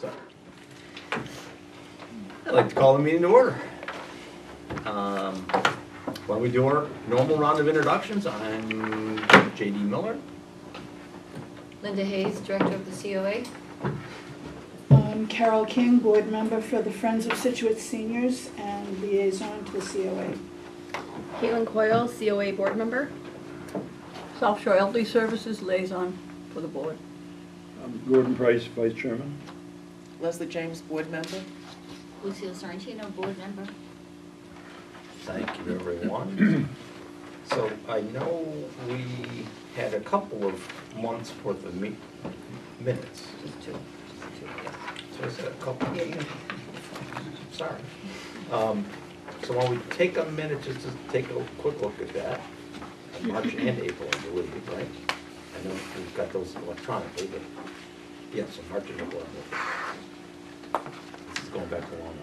So, I'd like to call the meeting to order. Why don't we do our normal round of introductions? I'm J.D. Miller. Linda Hayes, Director of the COA. Carol King, Board Member for the Friends of Scituate Seniors and Liaison to the COA. Caitlin Coyle, COA Board Member. South Shore Elderly Services Liaison for the board. Gordon Price, Vice Chairman. Leslie James, Board Member. Lucille Sorrentino, Board Member. Thank you, everyone. So I know we had a couple of months worth of minutes. Just two. Yeah. So I said a couple. Sorry. So why don't we take a minute just to take a quick look at that? March and April, I believe, right? I know we've got those electronically, but yes, so March and April. This is going back a long way.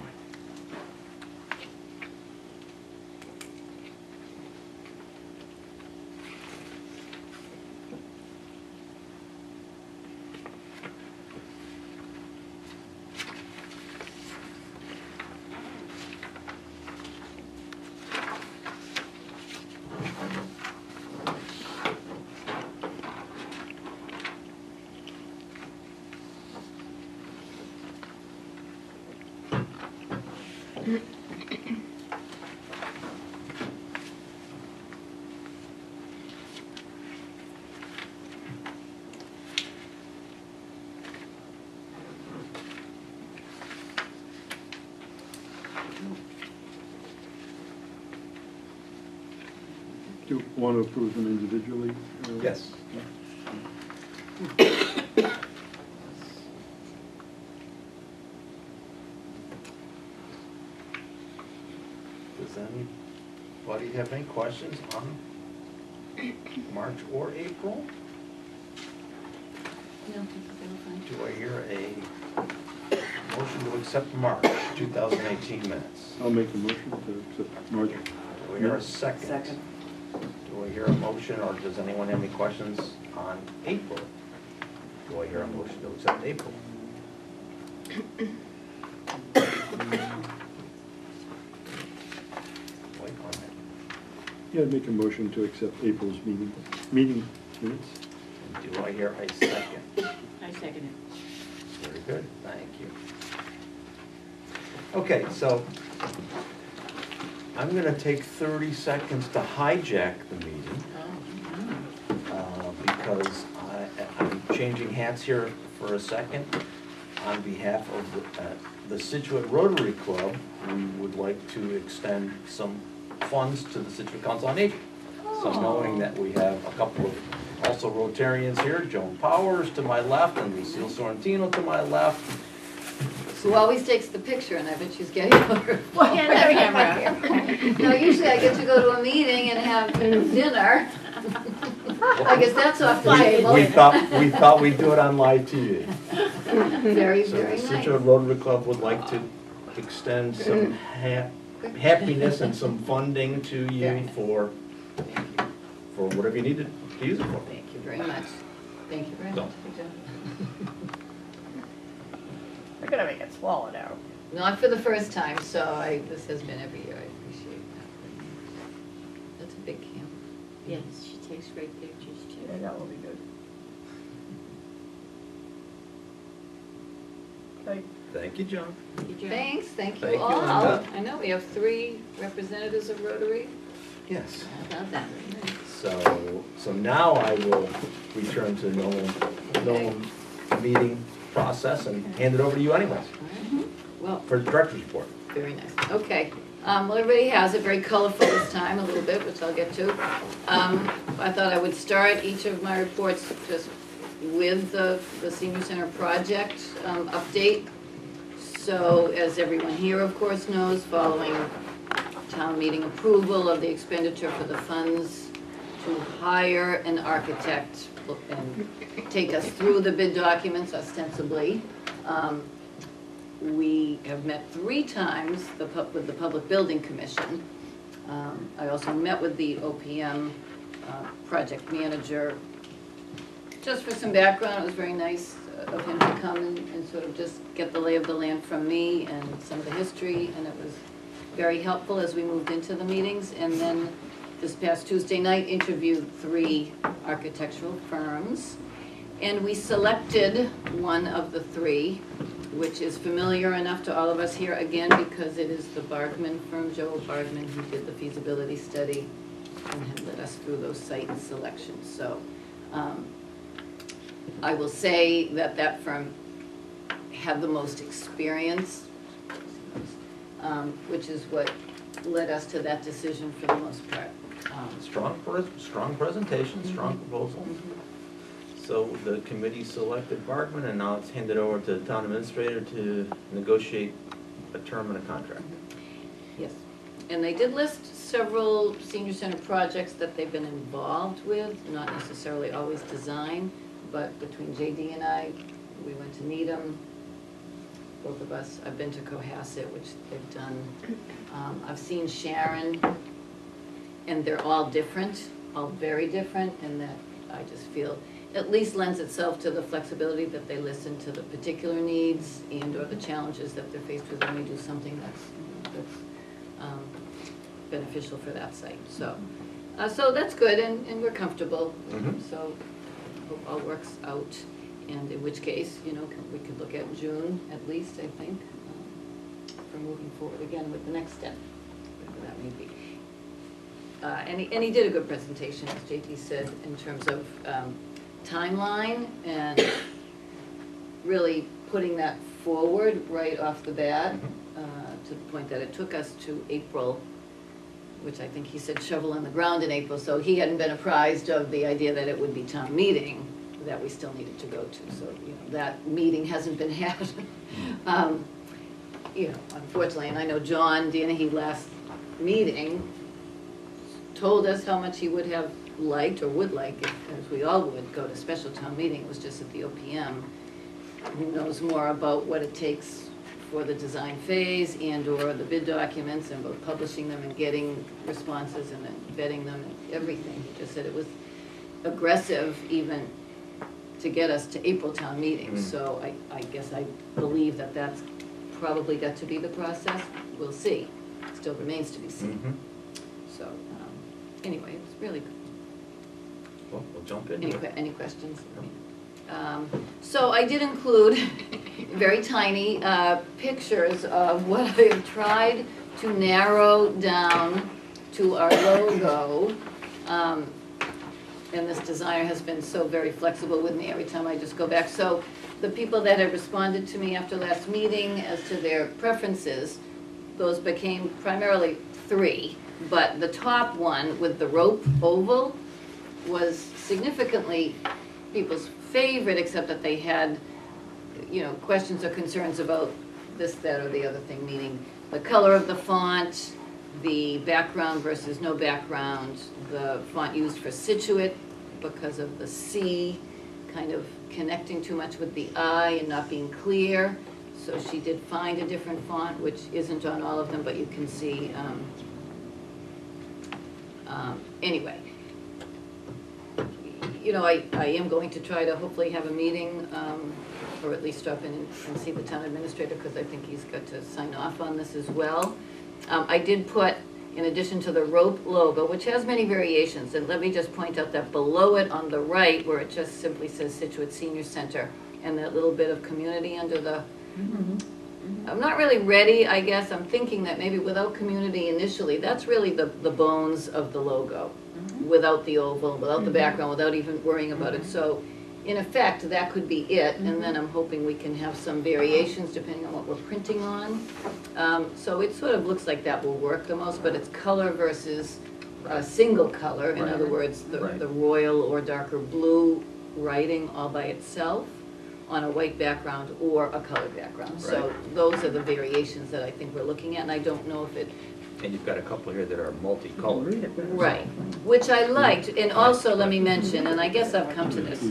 Do you want to approve them individually? Yes. Does anybody have any questions on March or April? No, that's fine. Do I hear a motion to accept March 2018 minutes? I'll make a motion to accept March. Do I hear a second? Second. Do I hear a motion, or does anyone have any questions on April? Do I hear a motion to accept April? Wait on it. Yeah, I'd make a motion to accept April's meeting minutes. And do I hear a second? I second it. Very good, thank you. Okay, so I'm gonna take 30 seconds to hijack the meeting, because I'm changing hats here for a second. On behalf of the Scituate Rotary Club, we would like to extend some funds to the Scituate Council on Aging. So knowing that we have a couple of also Rotarians here, Joan Powers to my left and Lucille Sorrentino to my left. Who always takes the picture, and I bet she's getting over. camera. No, usually I get to go to a meeting and have dinner. I guess that's off the table. We thought we'd do it on live TV. Very, So very the nice. Scituate Rotary Club would like to extend some happiness and some funding to Very you nice. for whatever you need to use it for. Thank you very much. Thank you very So. much. We're gonna make it swallow now. Not for the first time, so this has been every year. I appreciate that. That's a big camp. Yes, she takes great pictures too. Yeah, that will be good. Okay, Thank you, John. Thanks, thank you Thank you, all. Linda. I know we have 3 representatives of Rotary. Yes. How about that? So now I will return to normal meeting process and hand it over to you anyways, Well, for the director's report. very nice. Okay. Well, everybody has it very colorful this time, a little bit, which I'll get to. I thought I would start each of my reports just with the senior center project update. So, as everyone here, of course, knows, following town meeting approval of the expenditure for the funds to hire an architect and take us through the bid documents ostensibly. We have met 3 times with the Public Building Commission. I also met with the OPM project manager. Just for some background, it was very nice of him to come and sort of just get the lay of the land from me and some of the history, and it was very helpful as we moved into the meetings. And then this past Tuesday night, interviewed 3 architectural firms, and we selected one of the 3, which is familiar enough to all of us here, again, because it is the Bargman firm, Joel Bargman, who did the feasibility study and had led us through those site selections. So I will say that that firm had the most experience, which is what led us to that decision for the most part. Strong presentation, strong proposal. So the committee selected Barkman, and now it's handed over to the town administrator to negotiate a term and a contract. Yes, and they did list several senior center projects that they've been involved with, not necessarily always design, but between JD and I, we went to Needham, both of us. I've been to Cohasset, which they've done. I've seen Sharon, and they're all different, all very different, and that I just feel at least lends itself to the flexibility that they listen to the particular needs and or the challenges that they're faced with when they do something that's beneficial for that site. So that's good, and we're comfortable. So hope all works out, and in which case, you know, we could look at June at least, I think, for moving forward again with the next step, whatever that may be. And he did a good presentation, as JT said, in terms of timeline and really putting that forward right off the bat, to the point that it took us to April, which I think he said shovel in the ground in April, so he hadn't been apprised of the idea that it would be town meeting that we still needed to go to. So, you know, that meeting hasn't been had. You know, unfortunately, and I know John Danahy last meeting told us how much he would have liked or would like, as we all would, go to special town meeting. It was just at the OPM. Who knows more about what it takes for the design phase and or the bid documents and both publishing them and getting responses and then vetting them and everything. He just said it was aggressive even to get us to April town meeting. So I guess I believe that that's probably got to be the process. We'll see. Still remains to be seen. So anyway, it was really good. Well, we'll jump into it. Any questions? So I did include very tiny pictures of what I have tried to narrow down to our logo. And this designer has been so very flexible with me every time I just go back. So the people that have responded to me after last meeting as to their preferences, those became primarily 3. But the top one with the rope oval was significantly people's favorite, except that they had, you know, questions or concerns about this, that, or the other thing, meaning the color of the font, the background versus no background, the font used for Scituate because of the C kind of connecting too much with the I and not being clear. So she did find a different font, which isn't on all of them, but you can see. Anyway, you know, I am going to try to hopefully have a meeting, or at least stop in and see the town administrator, because I think he's got to sign off on this as well. I did put, in addition to the rope logo, which has many variations, and let me just point out that below it on the right, where it just simply says Scituate Senior Center, and that little bit of community under the, I'm not really ready, I guess. I'm thinking that maybe without community initially, that's really the bones of the logo. Without the oval, without the background, without even worrying about it. So in effect, that could be it. And then I'm hoping we can have some variations depending on what we're printing on. So it sort of looks like that will work the most, but it's color versus a single color. In other words, the royal or darker blue writing all by itself on a white background or a colored background. So those are the variations that I think we're looking at, and I don't know if it. And you've got a couple here that are multicolored. Right, which I liked, and also let me mention, and I guess I've come to this.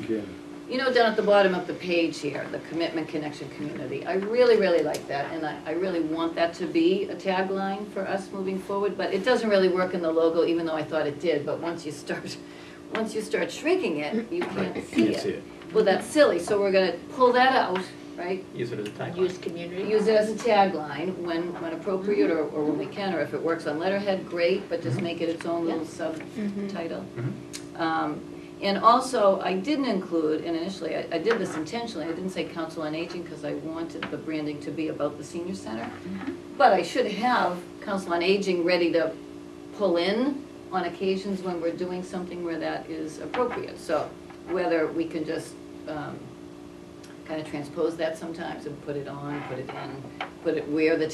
You know, down at the bottom of the page here, the commitment, connection, community. I really, really like that, and I really want that to be a tagline for us moving forward, but it doesn't really work in the logo, even though I thought it did, but once you start shrinking it, you can't see it. Well, that's silly, so we're gonna pull that out, right? Use it as a tagline. Use community. Use it as a tagline when appropriate or when we can, or if it works on letterhead, great, but just make it its own little subtitle. And also, I didn't include, and initially, I did this intentionally, I didn't say Council on Aging because I wanted the branding to be about the senior center. But I should have Council on Aging ready to pull in on occasions when we're doing something where that is appropriate. So whether we can just kind of transpose that sometimes and put it on, put it in, put it where that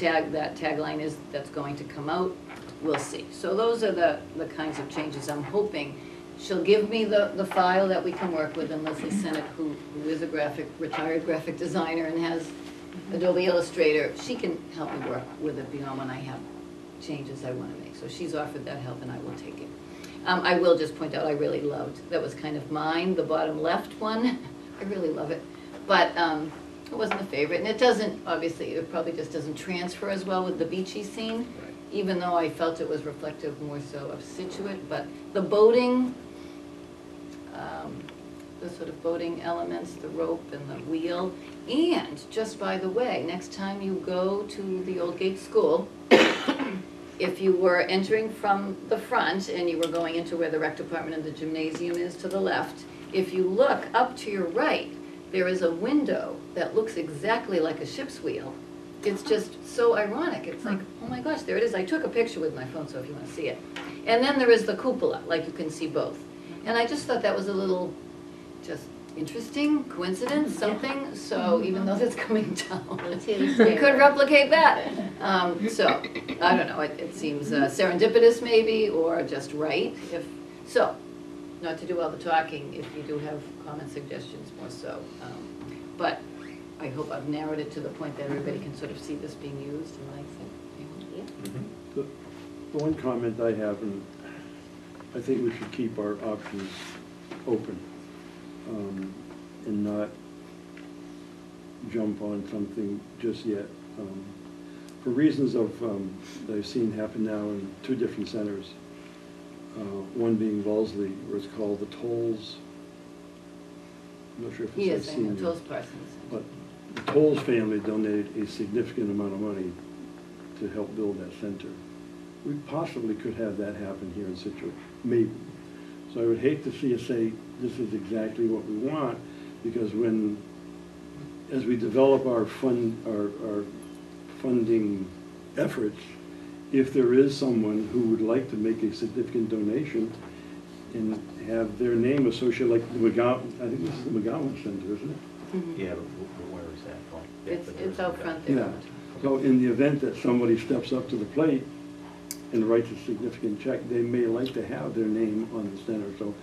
tagline is that's going to come out, we'll see. So those are the kinds of changes I'm hoping. She'll give me the file that we can work with, and Leslie Sennett, who is a retired graphic designer and has Adobe Illustrator, she can help me work with it beyond when I have changes I want to make. So she's offered that help, and I will take it. I will just point out, I really loved, that was kind of mine, the bottom left one. I really love it. But it wasn't a favorite, and it doesn't, obviously, it probably just doesn't transfer as well with the beachy scene, even though I felt it was reflective more so of Scituate. But the boating, the sort of boating elements, the rope and the wheel, and just by the way, next time you go to the Old Gate School, if you were entering from the front and you were going into where the rec department and the gymnasium is to the left, if you look up to your right, there is a window that looks exactly like a ship's wheel. It's just so ironic. It's like, oh my gosh, there it is. I took a picture with my phone, so if you want to see it. And then there is the cupola, like you can see both. And I just thought that was a little just interesting, coincidence, something. So even though that's coming down, we could replicate that. So, I don't know, it seems serendipitous maybe, or just right. So, not to do all the talking, if you do have comments, suggestions, more so. But I hope I've narrowed it to the point that everybody can sort of see this being used and likes it. The one comment I have, and I think we should keep our options open and not jump on something just yet. For reasons of that I've seen happen now in two different centers, one being Wellesley, where it's called the Tolls. I'm not sure if Yes, it's I seen. know, Tolls Parsons. But the Tolls family donated a significant amount of money to help build that center. We possibly could have that happen here in Scituate, maybe. So I would hate to see us say, this is exactly what we want, because as we develop our funding efforts, if there is someone who would like to make a significant donation and have their name associated, like the McGowan, I think this is the McGowan Center, isn't it? Yeah, but where is that from? It's out front there. Yeah. So in the event that somebody steps up to the plate and writes a significant check, they may like to have their name on the center. So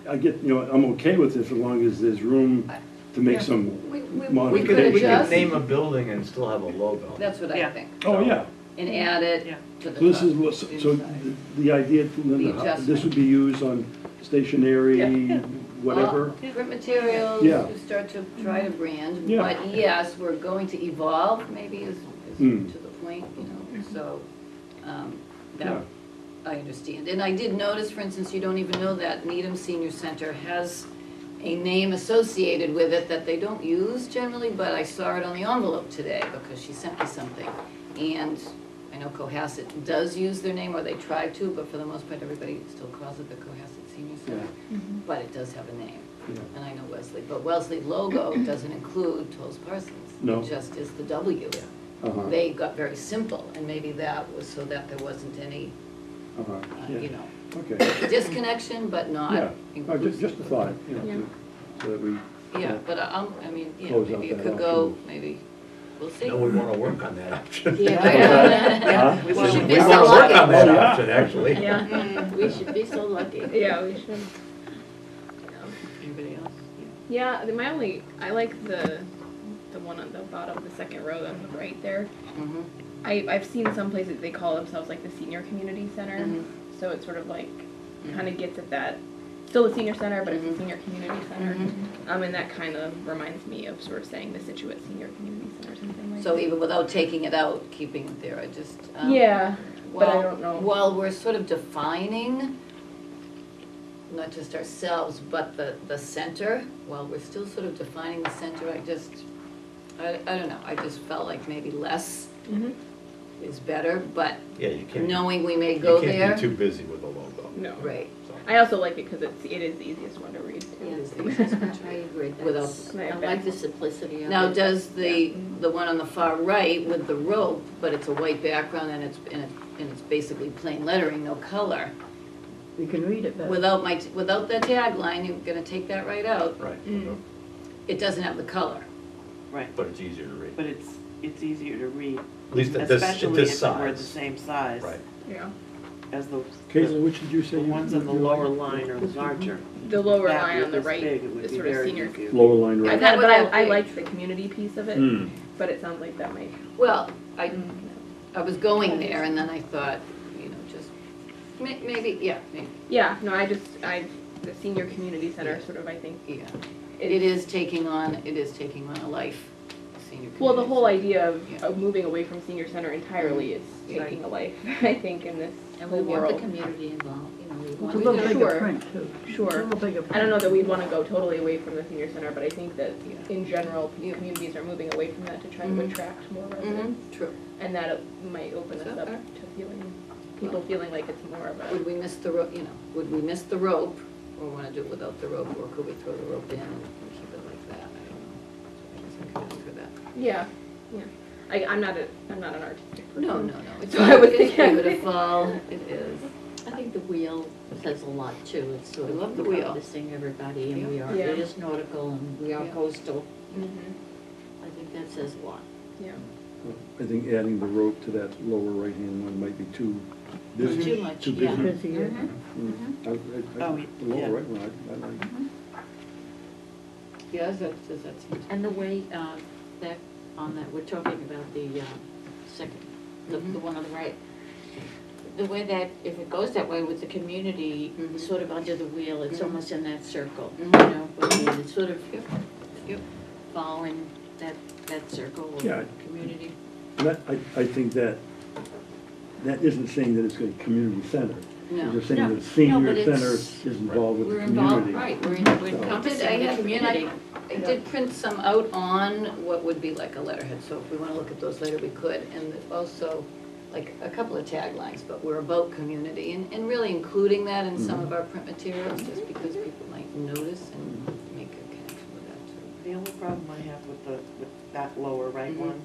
I get, I'm okay with this as long as there's room to make some We We could could adjust. name a building and still have a logo. That's what I Yeah. think. Oh, yeah. And add it Yeah. to the So this top, is what, so inside. the idea, The Linda, adjustment. this would be used on stationery, whatever? Print materials, Yeah. you start to try to brand, Yeah. but yes, we're going to evolve, maybe is Mm. to the point, so, Yeah. that, I understand. And I did notice, for instance, you don't even know that Needham Senior Center has a name associated with it that they don't use generally, but I saw it on the envelope today because she sent me something. And I know Cohasset does use their name, or they try to, but for the most part, everybody still calls it the Cohasset Senior Center. But it does have a name, Yeah. and I know Wesley. But Wesley logo doesn't include Tolles Parsons. No. It just is the W. Uh-huh. They got very simple, and maybe that was so that there wasn't any, Uh-huh. Yeah. Okay. disconnection, but not Yeah. inclusive. Just a thought, Yeah. so that we. Yeah, but I mean, Close out maybe it that could go, option. maybe, we'll see. No, we want to work on that option. Yeah. Huh? We Well, should we be We so want to work lucky. on that Oh, yeah. option, actually. Yeah, we should be so lucky. Yeah, we should. Anybody else? Yeah, I like the one on the bottom, the second row on the right there. Mhm. I've seen some places they call themselves like the senior community center, Mhm. so it sort of like kind of gets at that, still the senior center, but it's Mhm. a senior community center. Mhm. And that kind of reminds me of sort of saying the Scituate Senior Community Center or something like So that. even without taking it out, keeping it there, I just. Yeah, but I While- don't know. While we're sort of defining not just ourselves, but the center, while we're still sort of defining the center, I don't know, I just felt like maybe less Mhm. is better, but Yeah, you can't, knowing we may go You there. can't be too busy with the logo. No. Right, So. I also like it because it is the easiest one to read. too. I agree. Without- I like the simplicity of it. now does the one on the far right with the rope, but it's a white background and it's basically plain lettering, no color. You can read it better. Without the tagline, you're gonna take that right out, right, Mm. it doesn't have the color. Right, but it's easier to read. but it's easier to read, At least at this especially if it size. were the same size Right. Yeah. as the Caitlin, which did you say? the you- ones on the you lower like? line are larger. The lower That line on the this right, big, it would the be sort of very senior. confusing. Lower line, I right. got But without I big. liked the community piece of it, Mm. but it sounds like that might. Well, I was going there and then I thought, just, maybe, yeah, maybe, Yeah, no, the senior community center sort of, I think. yeah. It is taking on a life, senior community. Well, the whole idea Yeah. of moving away from senior center entirely is Yeah. taking a life, I think, in this And whole we want the world. community involved, we It's a want. little Yeah, bigger sure. print too. Sure. It's a little bigger print. I don't know that we'd want to go totally away from the senior center, but I think that Yeah. in general, Yeah. communities are moving away from that to try to Mhm. attract more Mhm, residents. true. And that might open us up Okay. to people feeling like it's more of a. Would we miss the would we miss the rope, or wanna do it without the rope, or could we throw the rope in and keep it like that? I don't know. So I guess I could answer that. Yeah, yeah. I'm not an artistic person. No, it's So I would it's think- beautiful, it is. I think the wheel says a lot too, it's sort I of love the wheel. encompassing everybody, and we are, Yeah. it is nautical, and we are Yeah. coastal. Mhm. I think that says a lot. Yeah. I think adding the rope to that lower right-hand one might be too busy. Too much, Too yeah. busy. Busy, yeah. Oh, The lower yeah. right one, I like. Yeah, does that seem? And the way, that, we're talking about the, second, the Mhm. one on the right. The way that, if it goes that way with the community, Mhm. sort of under the wheel, it's Mhm. almost in that circle, Mhm. you know? I mean, it's sort of Yep. following that circle of Yeah. community. That, I think that isn't saying that it's a community center. No. You're saying No, that no, senior but center it's- is involved with the We're community. involved, right, we're So- encompassing I the had- community. I did print some out on what would be like a letterhead, so if we want to look at those later, we could. And also, like, a couple of taglines, but we're about community, and really including that in some of our print materials, just because people might notice and make a connection with that too. The only problem I have with that lower right Mhm. one,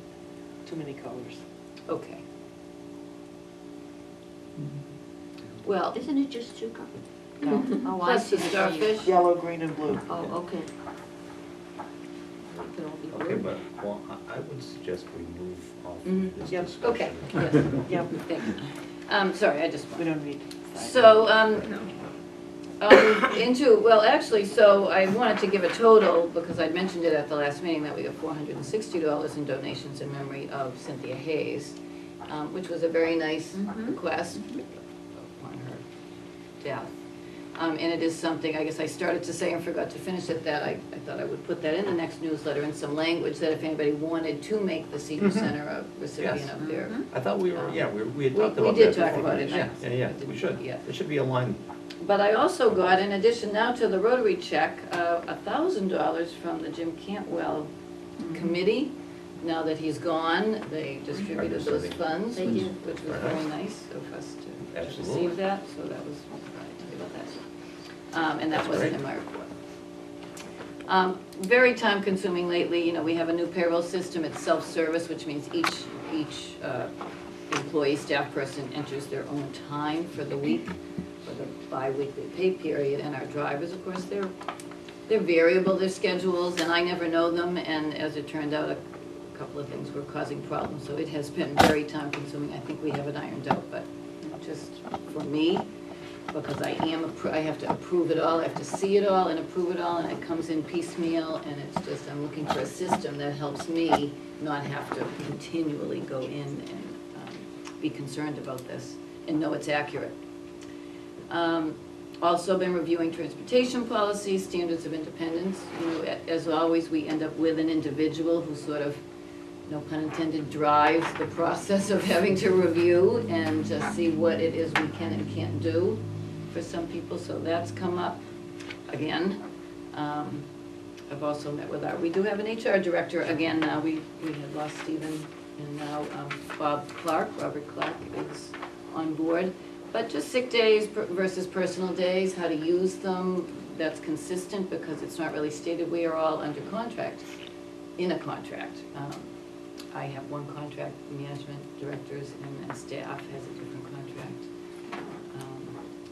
too many colors. Okay. Well, Isn't it just two colors? No, Oh, I plus see the what you're saying. starfish. yellow, green, and blue. Oh, okay. It could all be Okay, blue. but, well, I would suggest we move off Mhm. this Yep. discussion. Okay, yes, Yep, thank you. Sorry, I just. we don't need. So, No. well, actually, so I wanted to give a total, because I'd mentioned it at the last meeting, that we got $460 in donations in memory of Cynthia Hayes, which was a very nice Mhm. request upon her death. And it is something, I guess I started to say and forgot to finish it, that I thought I would put that in the next newsletter in some language, that if anybody wanted to make the senior center a recipient Yes. of their. I thought we were, yeah, we had We- talked we about that. did talk before. about it, Yeah, yes. yeah, we should. Yeah. There should be a line. But I also got, in addition now to the Rotary check, $1,000 from the Jim Cantwell Committee. Now that he's gone, they distributed those funds, They which did. which was Very very nice of us to Absolutely. receive that, so that was, I'll tell you about that. And that That's wasn't great. in my report. Very time consuming lately, we have a new payroll system, it's self-service, which means each employee, staff person enters their own time for the week, for the bi-weekly pay period, and our drivers, of course, they're variable, their schedules, and I never know them, and as it turned out, a couple of things were causing problems, so it has been very time consuming. I think we have it ironed out, but just for me, because I have to approve it all, I have to see it all and approve it all, and it comes in piecemeal, and it's just, I'm looking for a system that helps me not have to continually go in and be concerned about this and know it's accurate. Also been reviewing transportation policies, standards of independence. As always, we end up with an individual who sort of, no pun intended, drives the process of having to review and just see what it is we can and can't do for some people, so that's come up. again. I've also met with we do have an HR director again now. We had lost Stephen, and now Robert Clark is on board. But just sick days versus personal days, how to use them, that's consistent because it's not really stated. We are all under contract, in a contract. I have one contract, management directors, and then staff has a different contract.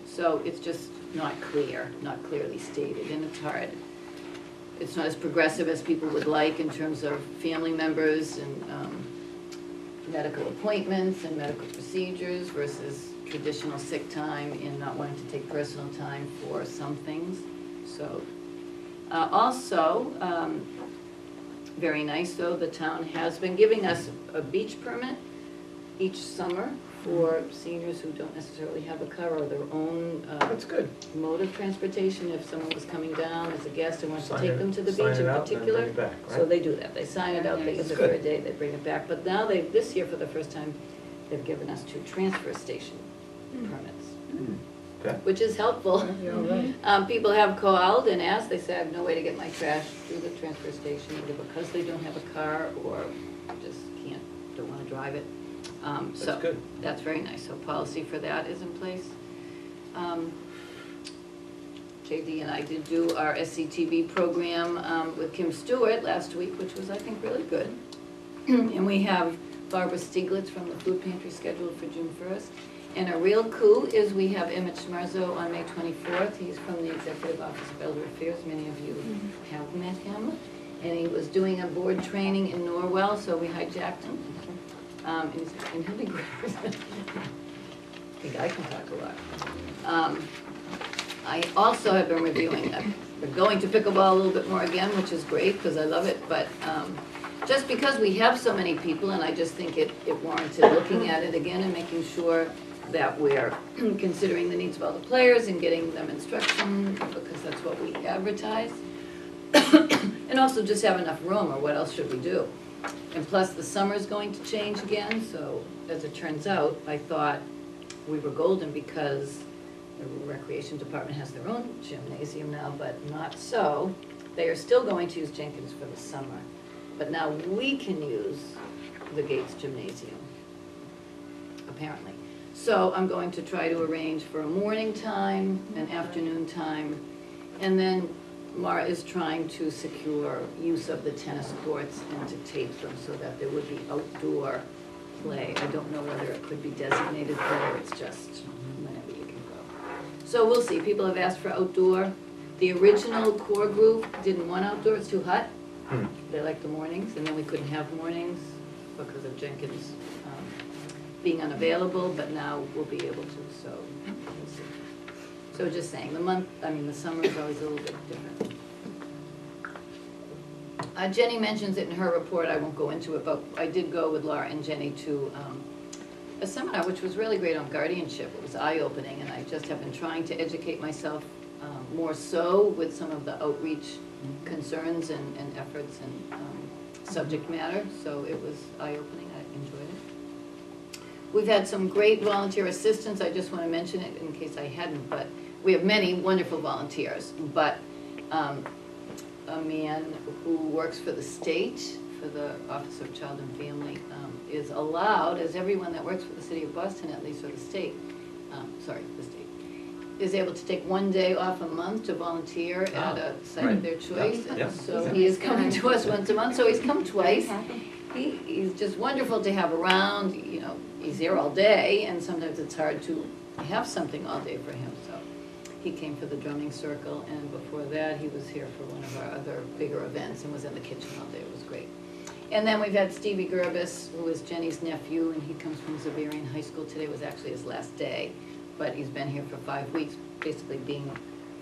So it's just not clear, not clearly stated, and it's hard. It's not as progressive as people would like in terms of family members and medical appointments and medical procedures versus traditional sick time and not wanting to take personal time for some things. So also, very nice though, the town has been giving us a beach permit each summer for seniors who don't necessarily have a car or their own That's good. mode of transportation. If someone was coming down as a guest and wants to Sign take it- them to the sign beach it in out and then particular. bring it back, So right? they do that. They sign it out, they use it for a day, they bring it back. But now this year for the first time, they've given us 2 transfer station permits, Okay. which is helpful. People have called and asked, they say, I have no way to get my trash through the transfer station, either because they don't have a car or just don't want to drive it. So That's good. that's very nice. So policy for that is in place. JD and I did do our SCTV program with Kim Stewart last week, which was, I think, really good. And we have Barbara Stieglitz from the food pantry scheduled for June 1st. And a real coup is we have Emmett Schmarzo on May 24th. He's from the Executive Office of Elder Affairs. Many of you have met him. And he was doing a board training in Norwell, so we hijacked him. And he'll be great. I think I can talk a lot. I also have been reviewing, we're going to pickleball a little bit more again, which is great because I love it, but just because we have so many people, and I just think it warranted looking at it again and making sure that we're considering the needs of all the players and getting them instruction, because that's what we advertise. And also just have enough room, or what else should we do? And plus, the summer's going to change again, so as it turns out, I thought we were golden because the Recreation Department has their own gymnasium now, but not so. They are still going to use Jenkins for the summer, but now we can use the Gates Gymnasium, apparently. So I'm going to try to arrange for a morning time, an afternoon time, and then Mara is trying to secure use of the tennis courts and to tape them so that there would be outdoor play. I don't know whether it could be designated play or it's just whenever you can go. So we'll see. People have asked for outdoor. The original core group didn't want outdoor. It's too hot. They like the mornings, and then we couldn't have mornings because of Jenkins being unavailable, but now we'll be able to, so we'll see. So just saying, the summer is always a little bit different. Jenny mentions it in her report, I won't go into it, but I did go with Laura and Jenny to a seminar, which was really great on guardianship. It was eye-opening, and I just have been trying to educate myself more so with some of the outreach concerns and efforts and subject matter, so it was eye-opening, I enjoyed it. We've had some great volunteer assistance. I just want to mention it in case I hadn't, but we have many wonderful volunteers, but a man who works for the state, for the Office of Child and Family, is allowed, as everyone that works for the city of Boston at least, or the state, the state, is able to take 1 day off a month to volunteer at a site of their choice. Yep. And so he is coming to us once a month, so he's come twice. He's just wonderful to have around, he's there all day, and sometimes it's hard to have something all day for him, so. He came for the drumming circle, and before that, he was here for one of our other bigger events and was in the kitchen all day. It was great. And then we've had Stevie Gerbis, who is Jenny's nephew, and he comes from Zavarian High School. Today was actually his last day, but he's been here for 5 weeks, basically being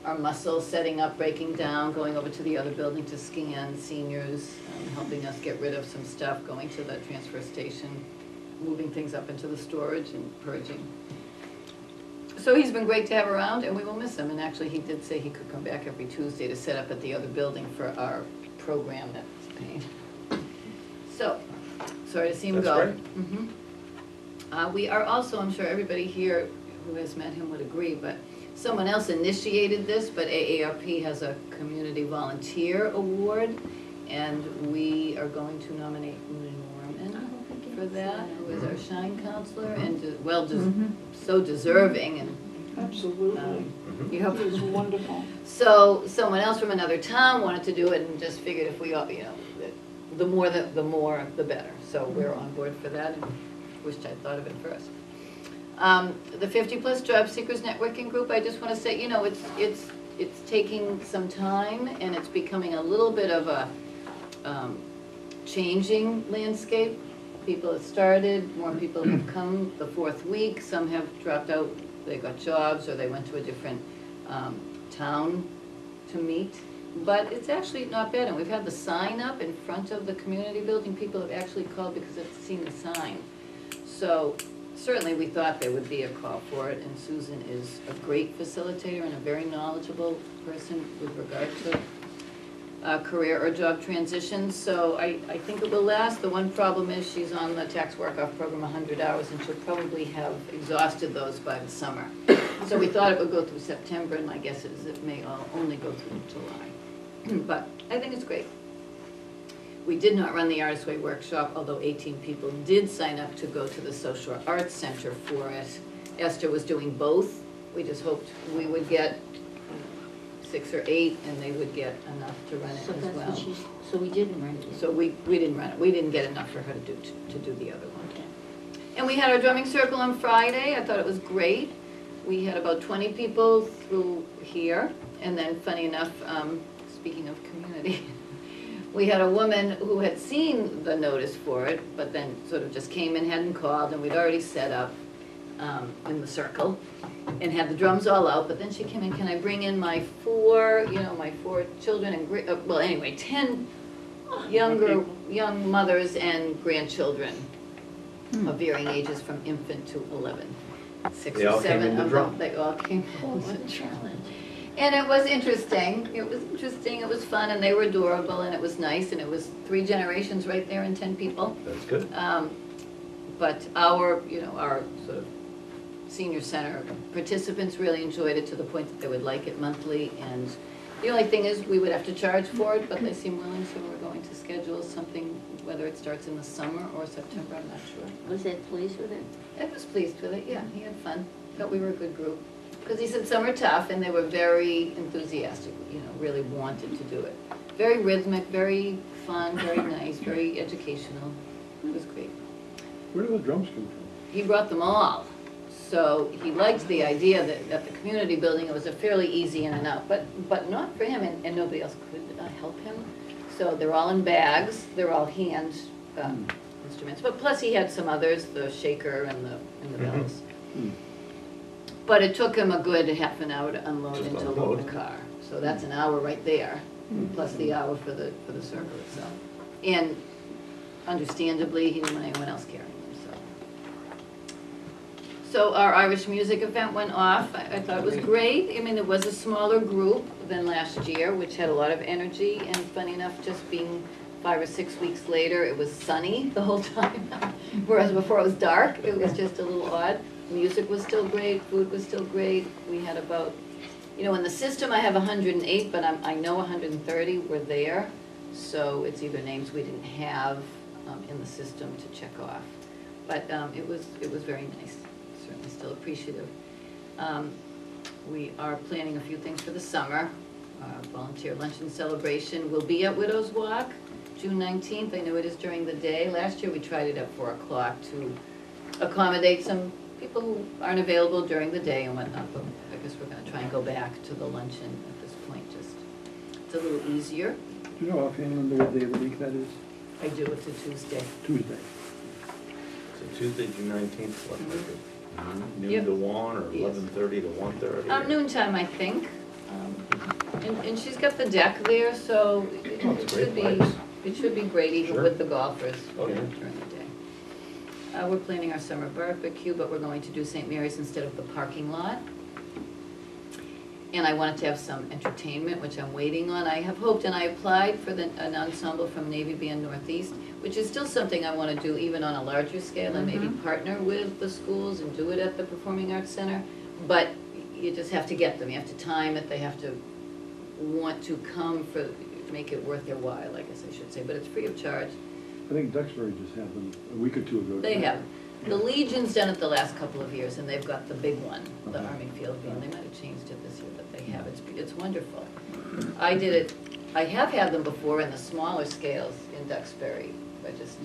our muscle, setting up, breaking down, going over to the other building to scan seniors, helping us get rid of some stuff, going to the transfer station, moving things up into the storage and purging. So he's been great to have around, and we will miss him. And actually, he did say he could come back every Tuesday to set up at the other building for our program that's a pain. So, sorry to see him go. That's great. We are also, I'm sure everybody here who has met him would agree, but Someone else initiated this, but AARP has a community volunteer award, and we are going to nominate Norman for that, who is our shine counselor, and, so deserving, and Absolutely. you know, It was wonderful. so someone else from another town wanted to do it and just figured if we all, the more, the better. So we're on board for that, and wished I'd thought of it first. The 50-plus job seekers networking group, I just want to say, it's taking some time, and it's becoming a little bit of a changing landscape. People have started, more people have come the fourth week, some have dropped out, they got jobs, or they went to a different town to meet. But it's actually not bad, and we've had the sign up in front of the community building. People have actually called because they've seen the sign. So certainly we thought there would be a call for it, and Susan is a great facilitator and a very knowledgeable person with regard to career or job transitions. So I think it will last. The one problem is she's on the tax work-off program 100 hours, and she'll probably have exhausted those by the summer. So we thought it would go through September, and my guess is it may only go through July. But I think it's great. We did not run the Artist Way workshop, although 18 people did sign up to go to the Social Arts Center for it. Esther was doing both. We just hoped we would get 6 or 8, and they would get enough to run it So as that's well. what she's, so we didn't run it. So we didn't run it. We didn't get enough for her to do the other one. Okay. And we had our drumming circle on Friday. I thought it was great. We had about 20 people through here. And then funny enough, speaking of community, we had a woman who had seen the notice for it, but then sort of just came and hadn't called, and we'd already set up in the circle and had the drums all out, but then she came in, can I bring in my 4 children and 10 young mothers and grandchildren of varying ages from infant to 11. 6 They or all came 7 in to of drum. them, they all came. Oh, what a challenge. And it was interesting, it was fun, and they were adorable, and it was nice, and it was 3 generations right there and 10 people. That's good. But our sort of senior center participants really enjoyed it to the point that they would like it monthly, and the only thing is we would have to charge for it, but they seem willing, so we're going to schedule something, whether it starts in the summer or September, I'm not sure. Was Ed pleased with it? Ed was pleased with it, yeah, he had fun, thought we were a good group. Because he said some are tough, and they were very enthusiastic, really wanted to do it. Very rhythmic, very fun, very nice, very educational. It was great. Where do the drums come from? He brought them all. So he liked the idea that at the community building, it was a fairly easy in and out, but not for him, and nobody else could help him. So they're all in bags, they're all hand instruments, but plus he had some others, the shaker and the bells. But it took him a good half an hour to unload Just and to unload. load the car. So that's an hour right there, plus the hour for the circle itself. And understandably, he didn't want anyone else carrying them, so our Irish music event went off. I thought it was great. I mean, it was a smaller group than last year, which had a lot of energy, and funny enough, just being 5 or 6 weeks later, it was sunny the whole time. Whereas before it was dark, it was just a little odd. Music was still great, food was still great. We had about, in the system I have 108, but I know 130 were there. So it's either names we didn't have in the system to check off. But it was very nice, certainly still appreciative. We are planning a few things for the summer. Our volunteer luncheon celebration will be at Widows Walk, June 19th. I know it is during the day. Last year we tried it at 4 o'clock to accommodate some people who aren't available during the day and whatnot, but I guess we're gonna try and go back to the luncheon at this point, it's a little easier. Do you know offhand what day of the week that is? I do, it's a Tuesday. Tuesday. So Tuesday, June 19th, what, noon Yep. to 1 or Yes. 11:30 to 1:30? Noontime, I think. And she's got the deck there, so Oh, it's a great place. it should be great even Sure. with the golfers Oh, yeah. during the day. We're planning our summer barbecue, but we're going to do St. Mary's instead of the parking lot. And I wanted to have some entertainment, which I'm waiting on. I have hoped, and I applied for an ensemble from Navy Band Northeast, which is still something I want to do even on a larger scale and maybe partner with the schools and do it at the Performing Arts Center. But you just have to get them, you have to time it, they have to want to come for, make it worth their while, I guess I should say, but it's free of charge. I think Duxbury just had them a week or two ago. They have. The Legion's done it the last couple of years, and they've got the big one, the Okay. Army Field Band. They might have changed it this year, but they have. It's wonderful. I did it, I have had them before in the smaller scales in Duxbury, but just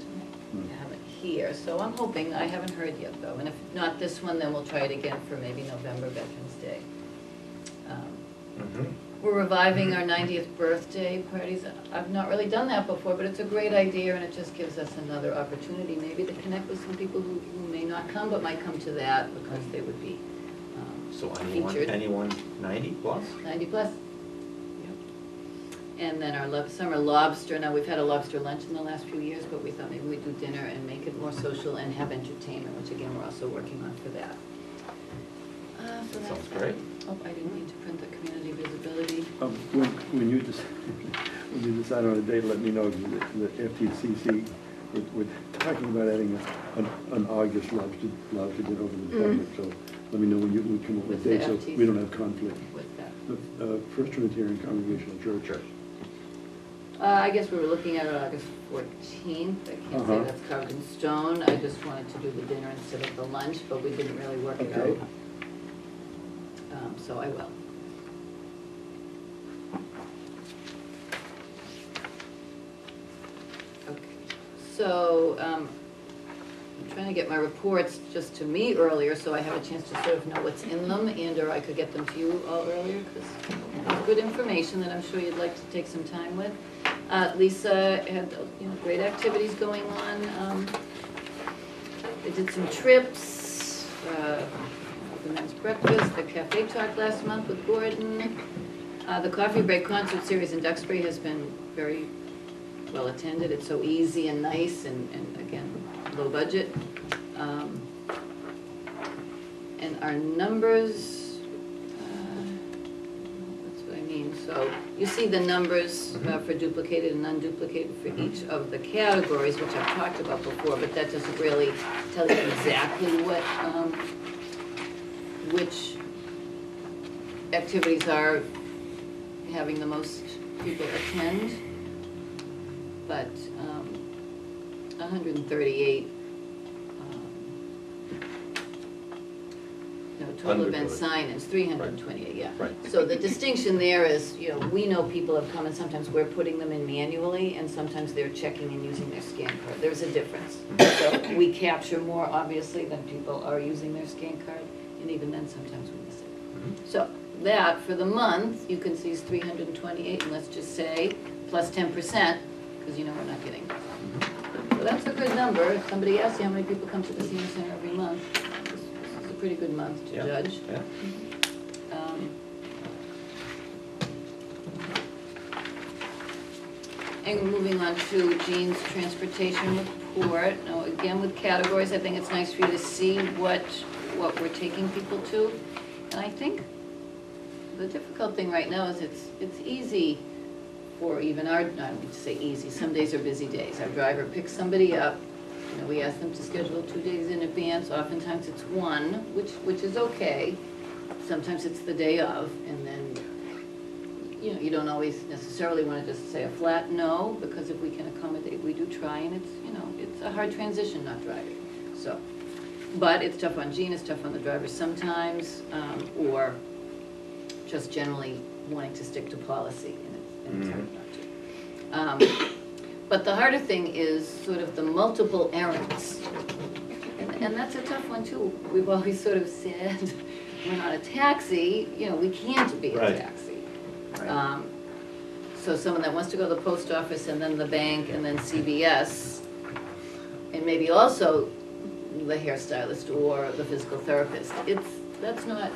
haven't here. So I'm hoping, I haven't heard yet though, and if not this one, then we'll try it again for maybe November, Veterans Day. We're reviving our 90th birthday parties. I've not really done that before, but it's a great idea, and it just gives us another opportunity maybe to connect with some people who may not come, but might come to that because they would be So featured. anyone 90 plus? 90 plus. And then our summer lobster, now we've had a lobster lunch in the last few years, but we thought maybe we'd do dinner and make it more social and have entertainment, which again, we're also working on for that. So that's Sounds that. great. Oh, I didn't need to print the community visibility. When you when you decide on a date, let me know, because the FTCC, we're talking about adding an August lobster dinner over the public, so let me know when you come up with With the dates, so FTC. we don't have conflict. With that. The First Trinitarian Congregational Church. I guess we were looking at it August 14th. I can't say Uh-huh. that's carved in stone. I just wanted to do the dinner instead of the lunch, but we didn't really work it Okay. out. So I will. Okay, so I'm trying to get my reports just to me earlier, so I have a chance to sort of know what's in them, and/or I could get them to you all earlier, because it's good information that I'm sure you'd like to take some time with. Lisa had, great activities going on. They did some trips, the men's breakfast, the cafe talk last month with Gordon. The Coffee Break concert series in Duxbury has been very well attended. It's so easy and nice and again, low budget. And our numbers, that's what I mean. So you see the numbers for duplicated and unduplicated for each of the categories, which I've talked about before, but that doesn't really tell you exactly what, which activities are having the most people attend. But 138, total event sign-ins, 328, yeah. Right. So the distinction there is, we know people have come and sometimes we're putting them in manually and sometimes they're checking and using their scan card. There's a difference. So we capture more obviously than people are using their scan card, and even then sometimes we miss it. So that, for the month, you can see is 328, and let's just say plus 10%, because we're not getting. So that's a good number. If somebody asks you how many people come to the senior center every month, this is a pretty good month to judge. Yeah. And moving on to Jean's transportation report. Now, again, with categories, I think it's nice for you to see what we're taking people to. And I think the difficult thing right now is it's easy for even I don't mean to say easy, some days are busy days. Our driver picks somebody up, we ask them to schedule 2 days in advance. Oftentimes it's one, which is okay. Sometimes it's the day of, and then you don't always necessarily want to just say a flat no, because if we can accommodate, we do try, and it's a hard transition not driving. So, but it's tough on Jean, it's tough on the driver sometimes, or just generally wanting to stick to policy, and it's hard not to. But the harder thing is sort of the multiple errands, and that's a tough one too. We've always sort of said, we're not a taxi, we can't be a Right. taxi. So someone that wants to go to the post office and then the bank and then CVS, and maybe also the hairstylist or the physical therapist, that's not,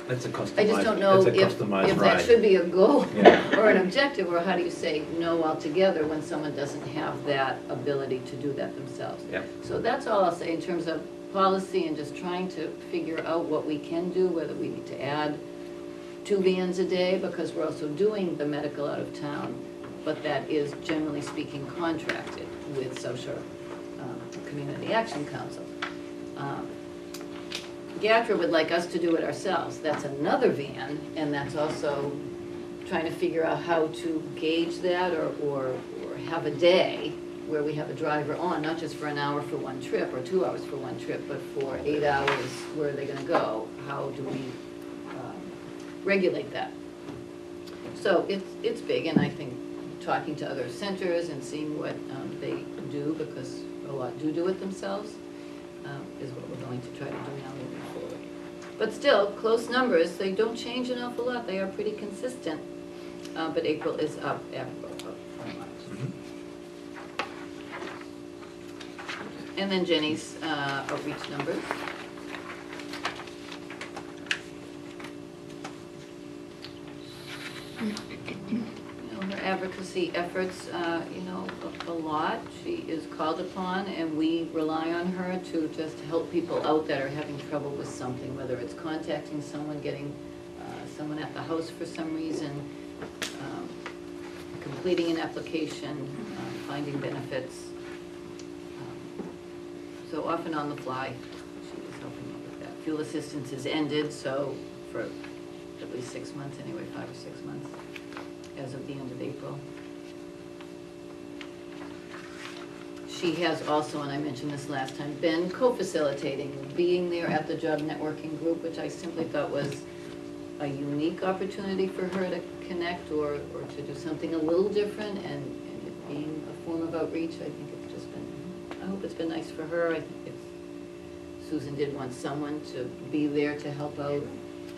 That's a customized, I just don't know it's a if customized that ride. should be a goal Yeah. or an objective, or how do you say no altogether when someone doesn't have that ability to do that themselves? Yeah. So that's all I'll say in terms of policy and just trying to figure out what we can do, whether we need to add 2 vans a day, because we're also doing the medical out of town, but that is generally speaking contracted with Social Community Action Council. GATRA would like us to do it ourselves. That's another van, and that's also trying to figure out how to gauge that or have a day where we have a driver on, not just for an hour for one trip or 2 hours for one trip, but for 8 hours, where are they gonna go? How do we regulate that? So it's big, and I think talking to other centers and seeing what they do, because a lot do it themselves, is what we're going to try to do now moving forward. But still, close numbers, they don't change an awful lot, they are pretty consistent, but April is up from March. And then Jenny's outreach numbers. Her advocacy efforts, a lot. She is called upon, and we rely on her to just help people out that are having trouble with something, whether it's contacting someone, getting someone at the house for some reason, completing an application, finding benefits. So often on the fly, she is helping out with that. Fuel assistance is ended, so for at least 6 months anyway, 5 or 6 months, as of the end of April. She has also, and I mentioned this last time, been co-facilitating, being there at the job networking group, which I simply thought was a unique opportunity for her to connect or to do something a little different, and it being a form of outreach, I think it's just been, I hope it's been nice for her. I think Susan did want someone to be there to help out.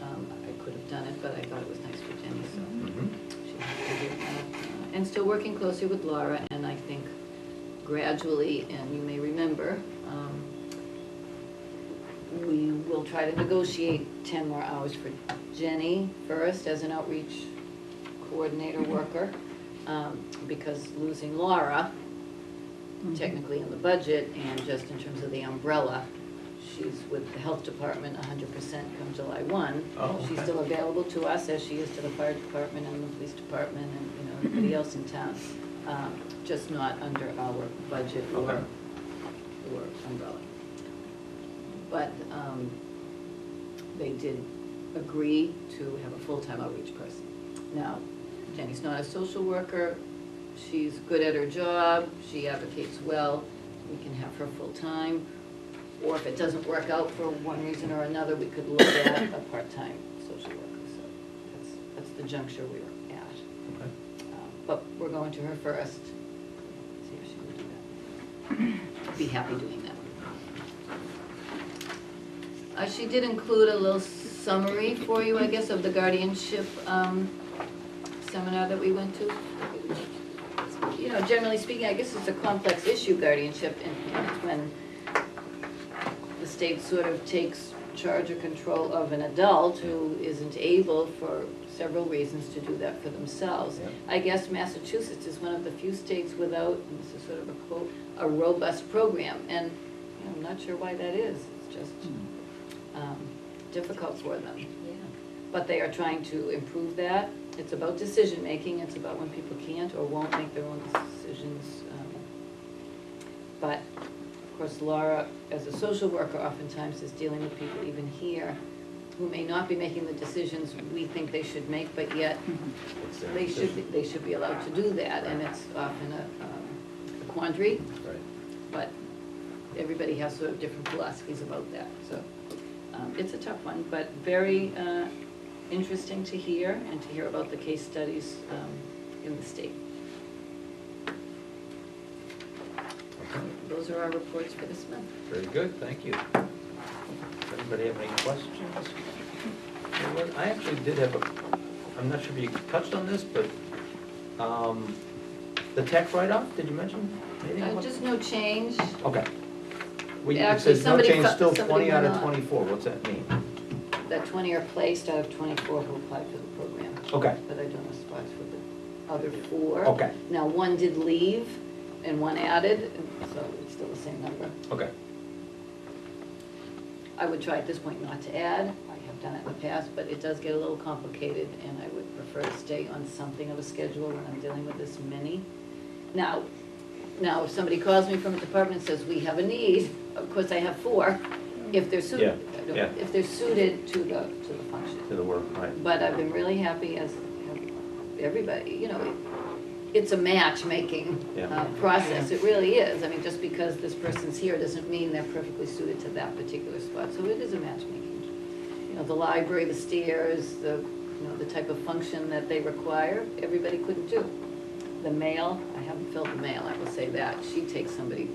I could have done it, but I thought it was nice for Jenny, so she has to do that. And still working closely with Laura, and I think gradually, and you may remember, we will try to negotiate 10 more hours for Jenny first as an outreach coordinator worker, because losing Laura, technically in the budget and just in terms of the umbrella, she's with the health department 100% come July 1. Oh, okay. She's still available to us as she is to the fire department and the police department and everybody else in town, just not under our budget or umbrella. But they did agree to have a full-time outreach person. Now, Jenny's not a social worker. She's good at her job. She advocates well. We can have her full-time. Or if it doesn't work out for one reason or another, we could look at a part-time social worker. So that's the juncture we were at. Okay. But we're going to her first. See if she will do that. Be happy doing that. She did include a little summary for you, I guess, of the guardianship seminar that we went to. Generally speaking, I guess it's a complex issue, guardianship, and it's when the state sort of takes charge or control of an adult who isn't able, for several reasons, to do that for themselves. Yeah. I guess Massachusetts is one of the few states without, and this is sort of a quote, a robust program, and I'm not sure why that is. It's just difficult for them. Yeah. But they are trying to improve that. It's about decision-making. It's about when people can't or won't make their own decisions. But, of course, Laura, as a social worker, oftentimes is dealing with people even here who may not be making the decisions we think they should make, but yet It's their they decision. should be allowed to do that, and it's often a quandary. Right. But everybody has sort of different philosophies about that. So it's a tough one, but very interesting to hear, and to hear about the case studies in the state. Okay. Those are our reports for this month. Very good, thank you. Does anybody have any questions? You know what, I actually did have I'm not sure if you touched on this, but the tax write-off, did you mention anything about? Just no change. Okay. It Actually, says no somebody change, fu- still somebody 20 out of went on. 24, what's that mean? That 20 are placed out of 24 who applied for the program. Okay, But I don't have spots for the other 4. okay, Now, one did leave and one added, so it's still the same number. okay. I would try at this point not to add. I have done it in the past, but it does get a little complicated, and I would prefer to stay on something of a schedule when I'm dealing with this many. Now, if somebody calls me from a department and says, we have a need, of course I have 4, if they're suited, Yeah. if they're suited to the function. To the work, right? But I've been really happy as everybody, you know, it's a matchmaking Yeah. process, it really is. I mean, just because this person's here doesn't mean they're perfectly suited to that particular spot, so it is a matchmaking. You know, the library, the stairs, the type of function that they require, everybody couldn't do. The mail, I haven't filled the mail, I will say that. She takes somebody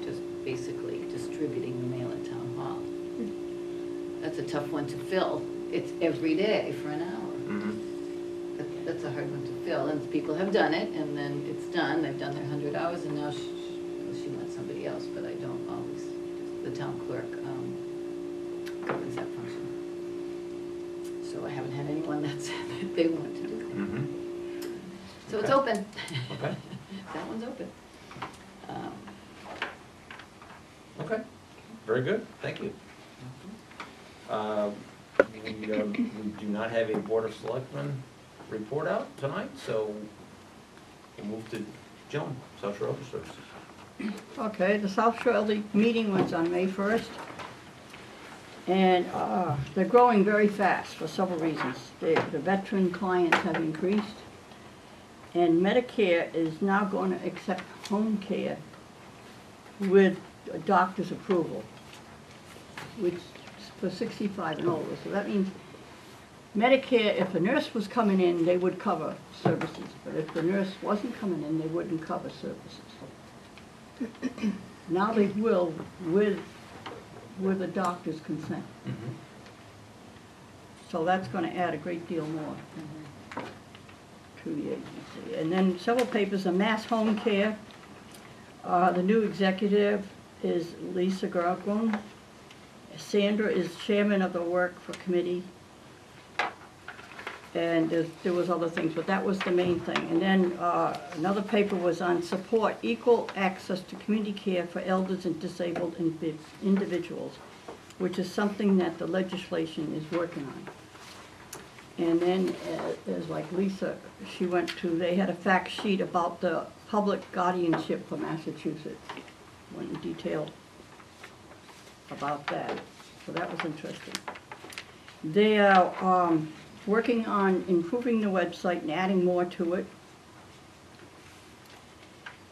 just basically distributing the mail at town hall. That's a tough one to fill. It's every day for an hour. Mhm. That's a hard one to fill, and people have done it, and then it's done, they've done their 100 hours, and now she wants somebody else, but I don't always, the town clerk governs that function. So I haven't had anyone that said that they want to do that. Mhm. So it's Okay. open. Okay. That one's open. Okay, very good, thank you. We do not have a Board of Selectmen report out tonight, so we'll move to Joan, South Shore Elder Services. Okay, the South Shore Elder meeting was on May 1st. And they're growing very fast for several reasons. The veteran clients have increased. And Medicare is now going to accept home care with a doctor's approval, which is for 65 and older. So that means Medicare, if a nurse was coming in, they would cover services. But if the nurse wasn't coming in, they wouldn't cover services. Now they will with a doctor's consent. Mhm. So that's going to add a great deal more to the agency. And then several papers on mass home care. The new executive is Lisa Gargone. Sandra is chairman of the work for committee. And there was other things, but that was the main thing. And then another paper was on support equal access to community care for elders and disabled individuals, which is something that the legislation is working on. And then, as like Lisa, she went to, they had a fact sheet about the public guardianship for Massachusetts. Went in detail about that, so that was interesting. They are working on improving the website and adding more to it.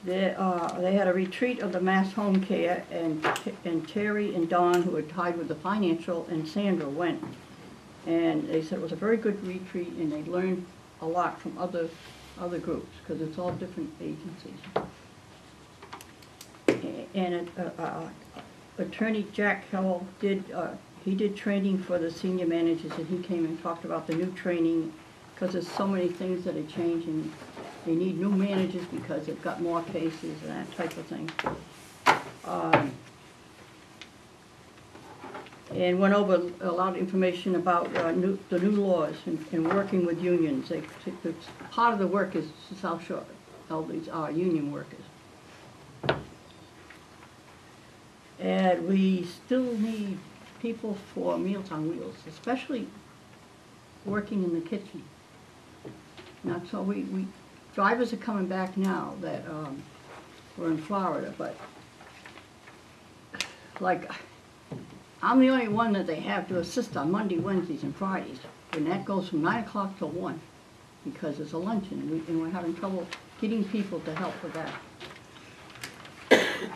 They had a retreat of the mass home care, and Terry and Dawn, who had tied with the financial, and Sandra went. And they said it was a very good retreat, and they learned a lot from other groups, because it's all different agencies. And Attorney Jack Howell did training for the senior managers, and he came and talked about the new training, because there's so many things that are changing. They need new managers because they've got more cases and that type of thing. And went over a lot of information about the new laws and working with unions. Part of the work is South Shore Elders are union workers. And we still need people for Meals on Wheels, especially working in the kitchen. Not so drivers are coming back now that were in Florida, but like I'm the only one that they have to assist on Monday, Wednesdays, and Fridays, and that goes from 9 o'clock till 1 because it's a luncheon, and we're having trouble getting people to help with that.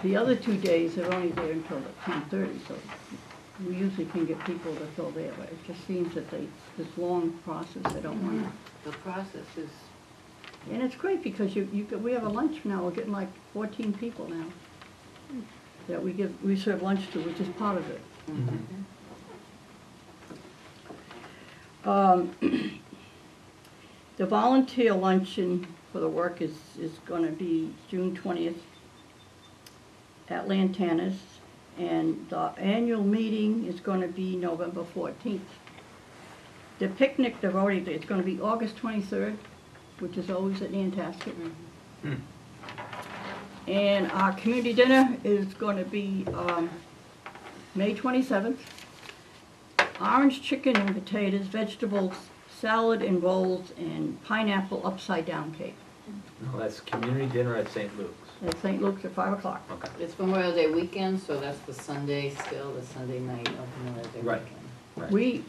The other 2 days, they're only there until 10:30, so we usually can get people to fill there, but it just seems that this long process, they don't want to. The process is, And it's great because we have a lunch now, we're getting like 14 people now that we serve lunch to, which is part of it. The volunteer luncheon for the work is going to be June 20th at Lantana's, and the annual meeting is going to be November 14th. The picnic, it's going to be August 23rd, which is always at Nantasket. And our community dinner is going to be May 27th. Orange chicken and potatoes, vegetables, salad and rolls, and pineapple upside down cake. No, that's community dinner at St. Luke's. at St. Luke's at 5 o'clock. Okay. It's Memorial Day weekend, so that's the Sunday still, the Sunday night of Memorial Day Right. weekend.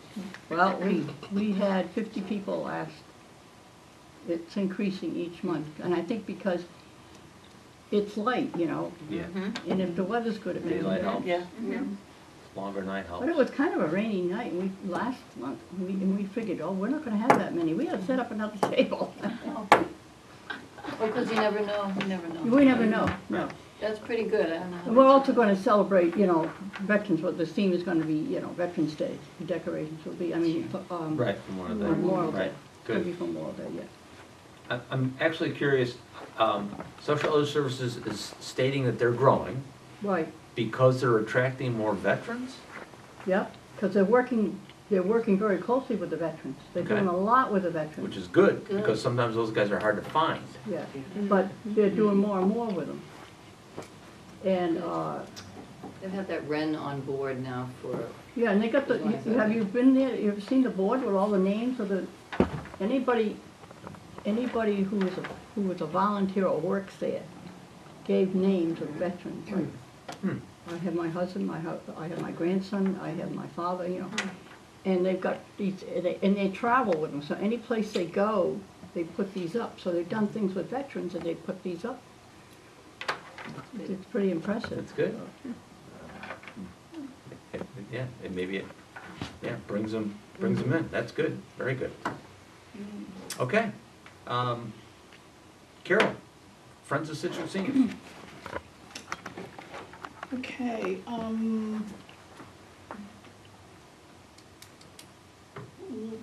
Right. We had 50 people last. It's increasing each month, and I think because it's light, you know, Yeah, and if the weather's good, it makes daylight it. helps, Yeah. longer night But it helps. was kind of a rainy night, and last month, and we figured, oh, we're not gonna have that many, we gotta set up another table. Oh, because you never know, you never know. We never know, no. That's pretty good, I don't know. And we're also gonna celebrate, you know, veterans, what the theme is gonna be, you know, Veterans Day, the decorations will be, I mean, Right, Memorial Day. Memorial Day. Right, It'll be good. for Memorial Day, yeah. I'm actually curious, Social Other Services is stating that they're growing Right, because they're attracting more veterans? yeah, because they're working very closely with the veterans. They're doing Okay. a lot with the veterans. Which is good, Good. because sometimes those guys are hard to find. Yeah, but they're doing more and more with them. And, They've had that Wren on board now for, yeah, and they got the, have you been there, you ever seen the board with all the names of the, anybody who was a volunteer or works there gave names of veterans. Like, Hmm. I have my husband, I have my grandson, I have my father, you know. And they've got these, and they travel with them, so any place they go, they put these up. So they've done things with veterans and they put these up. It's pretty impressive. That's good. Yeah, and maybe it, yeah, brings them in, that's good, very good. Okay, Carol, Friends of Scituate Seniors. Okay,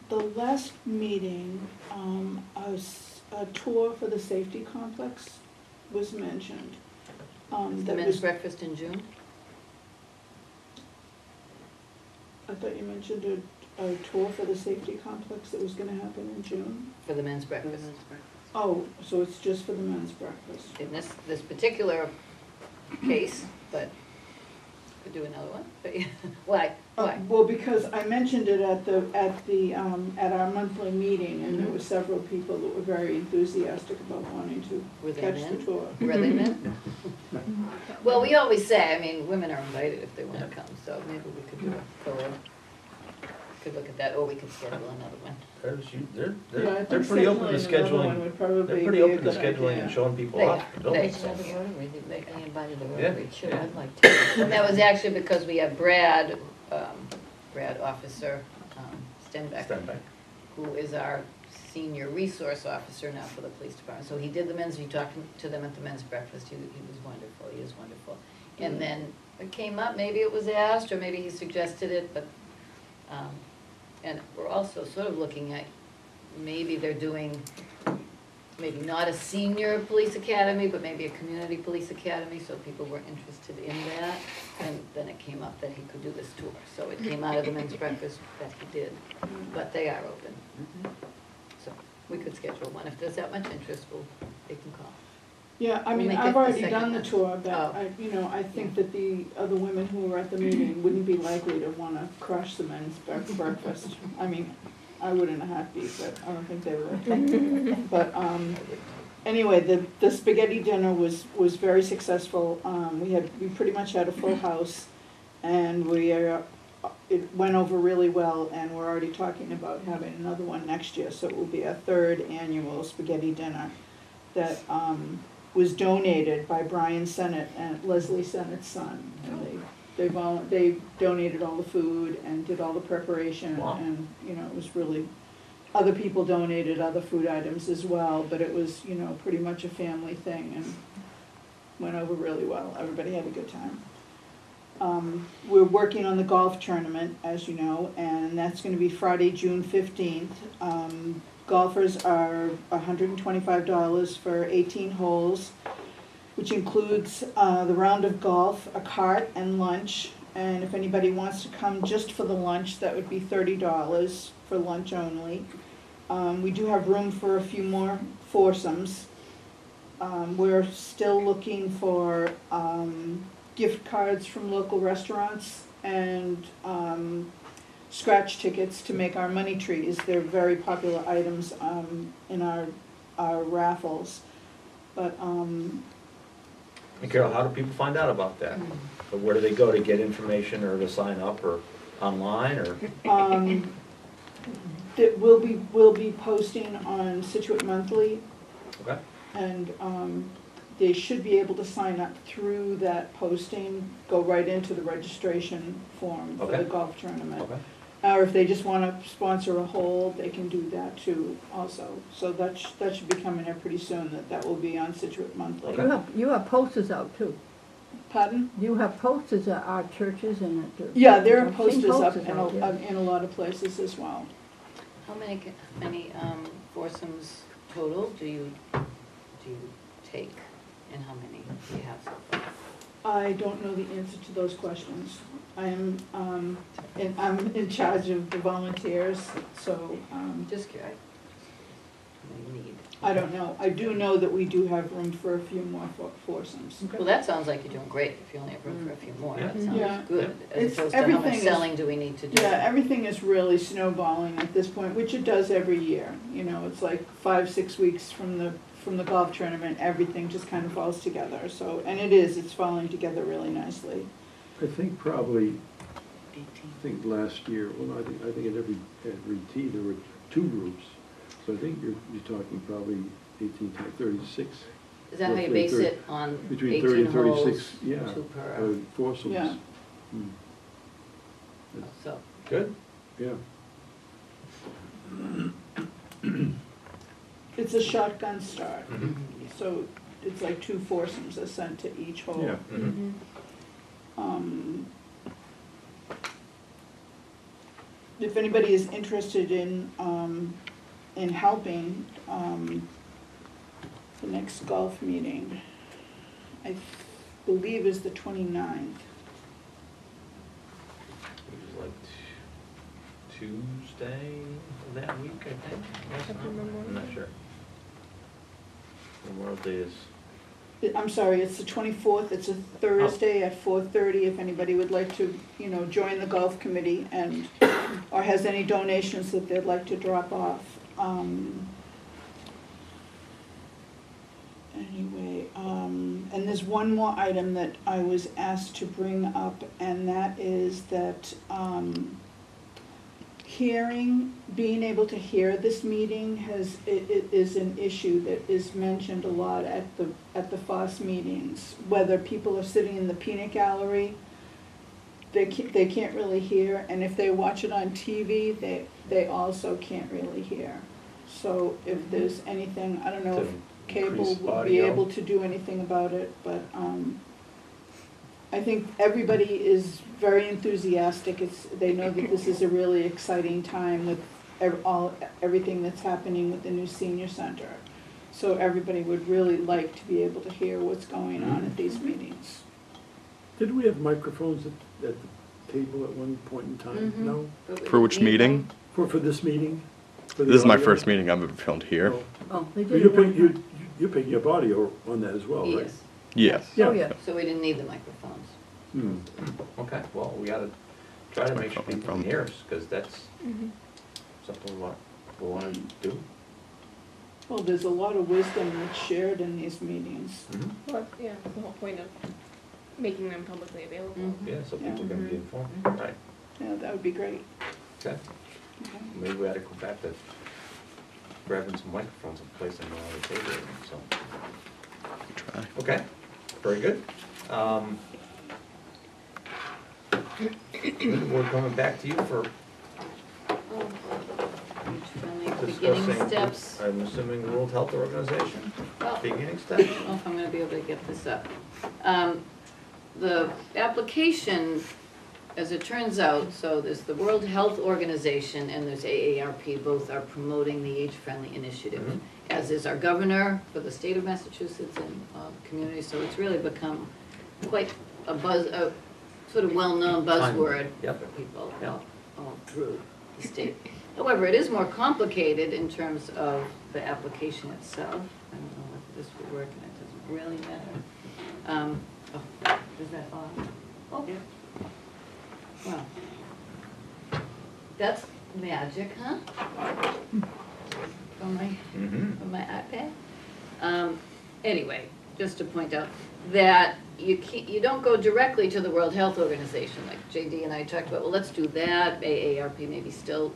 the last meeting, a tour for the safety complex was mentioned. the That men's was, breakfast in June. I thought you mentioned a tour for the safety complex that was gonna happen in June. For the men's breakfast. Oh, so it's just for the men's breakfast. In this particular case, but could do another one, but, why? Well, because I mentioned it at our monthly meeting, and there were several people that were very enthusiastic about wanting Were to they catch the men? tour. Were they men? Well, we always say, I mean, women are invited if they wanna come, so maybe we could do a co-ed. Could look at that, or we could schedule another one. Yeah, I They're think pretty open to another one scheduling, would probably they're be pretty a open to good scheduling idea. and showing people They off are. the They building. They have a Rotary, they invited the Yeah, Rotary too, yeah. I'd like to. And that was actually because we had Brad Officer Stenbeck, Stand back. who is our senior resource officer now for the police department. So he did the men's, he talked to them at the men's breakfast, he was wonderful, he is wonderful. And then it came up, maybe it was asked, or maybe he suggested it, but, and we're also sort of looking at, maybe they're doing, maybe not a senior police academy, but maybe a community police academy, so people were interested in that. And then it came up that he could do this tour, so it came out of the men's breakfast that he did, but they are open. So we could schedule one, if there's that much interest, they can call. Yeah, I We'll mean, make it I've the already second done the one. tour, but Oh. I think that the other women who were at the meeting wouldn't be likely to wanna crush the men's breakfast. I mean, I would in a heartbeat, but I don't think they would. But, anyway, the spaghetti dinner was very successful. We pretty much had a full house, and it went over really well, and we're already talking about having another one next year, so it will be a third annual spaghetti dinner that, was donated by Brian Sennett and Leslie Sennett's son. And they donated all the food and did all the preparation, Wow. and, you know, it was really, other people donated other food items as well, but it was, you know, pretty much a family thing and went over really well. Everybody had a good time. We're working on the golf tournament, as you know, and that's gonna be Friday, June 15th. Golfers are $125 for 18 holes, which includes the round of golf, a cart, and lunch. And if anybody wants to come just for the lunch, that would be $30 for lunch only. We do have room for a few more foursomes. We're still looking for gift cards from local restaurants and scratch tickets to make our money trees. They're very popular items in our raffles. But And Carol, how do people find out about that? Or where do they go to get information or to sign up or online or? That we'll be posting on Scituate Monthly, Okay, and, they should be able to sign up through that posting, go right into the registration form for the Okay. golf tournament. okay. Or if they just wanna sponsor a hole, they can do that too also. So that should be coming up pretty soon, that will be on Scituate Monthly. Okay. You have posters out too. Pardon? You have posters at our churches and at the. Yeah, there are I've seen posters up out, yeah. in a lot of places as well. How many foursomes total do you take, and how many do you have so far? I don't know the answer to those questions. I'm in charge of the volunteers, so, Just curious. What do you need? I don't know. I do know that we do have room for a few more foursomes. Well, that sounds like you're doing great, if you only have room for a few more, that Yeah. sounds good. It's- As opposed to how much everything is- selling do we need to do? Yeah, everything is really snowballing at this point, which it does every year. You know, it's like 5-6 weeks from the golf tournament, everything just kind of falls together. So, and it's falling together really nicely. I think probably, 18. I think last year, well, no, I think at every tee, there were 2 groups. So I think you're talking probably 18 to 36. Is that how you roughly base 30 it on Between 30 18 and holes, 36, yeah, 2 per, foursomes. Yeah. Hmm. so, Good. Yeah. It's a shotgun start. Mhm. So it's like 2 foursomes are sent to each hole. Yeah. Mhm. If anybody is interested in helping, the next golf meeting, I believe is the 29th. It was like Tuesday of that week, I think. Yes, After no? Memorial I'm not Day. sure. Memorial Day is, I'm sorry, it's the 24th, it's a Thursday at 4:30, if anybody would like to, join the golf committee and, or has any donations that they'd like to drop off. Anyway, and there's one more item that I was asked to bring up, and that is that, being able to hear this meeting is an issue that is mentioned a lot at the FOSS meetings. Whether people are sitting in the peanut gallery, they can't really hear, and if they watch it on TV, they also can't really hear. So if there's anything, I don't know if To cable increase would be audio. able to do anything about it, but, I think everybody is very enthusiastic. They know that this is a really exciting time with everything that's happening with the new senior center. So everybody would really like to be able to hear what's going on at these meetings. Did we have microphones at the table at one point in time? Mhm. No? but we For which need meeting? For this meeting? For the This is my audio? first meeting I've ever filmed here. Oh. Oh, they Well, did You're it one picking, time. you're picking up audio on that as well, one. right? Yes, Yes. Oh, yeah. so we didn't need the microphones. Hmm. okay, well, we gotta try to make sure From- people can hear us, because that's something we wanna do. Well, there's a lot of wisdom that's shared in these meetings. Mhm. Well, yeah, that's the whole point of making them publicly available. Mhm. Yeah, so people can be informed, right, Yeah, that would be great. okay. Okay. Maybe we ought to go back to grabbing some microphones and placing them on the table, so. Try. Okay, very good. We're coming back to you for Friendly beginning discussing, steps. I'm assuming World Health Organization, Well, beginning I steps? don't know if I'm gonna be able to get this up. The application, as it turns out, so there's the World Health Organization and there's AARP, both are promoting the age-friendly initiative, Mhm. as is our governor for the state of Massachusetts and community, so it's really become quite a sort of well-known buzzword Yep. for people Yep. all through the state. However, it is more complicated in terms of the application itself. I don't know if this would work, and it doesn't really matter. Is that on? Oh. Wow. That's magic, huh? From my Mm-hmm. iPad. Anyway, just to point out, that you don't go directly to the World Health Organization, like JD and I talked about, well, let's do that, AARP maybe still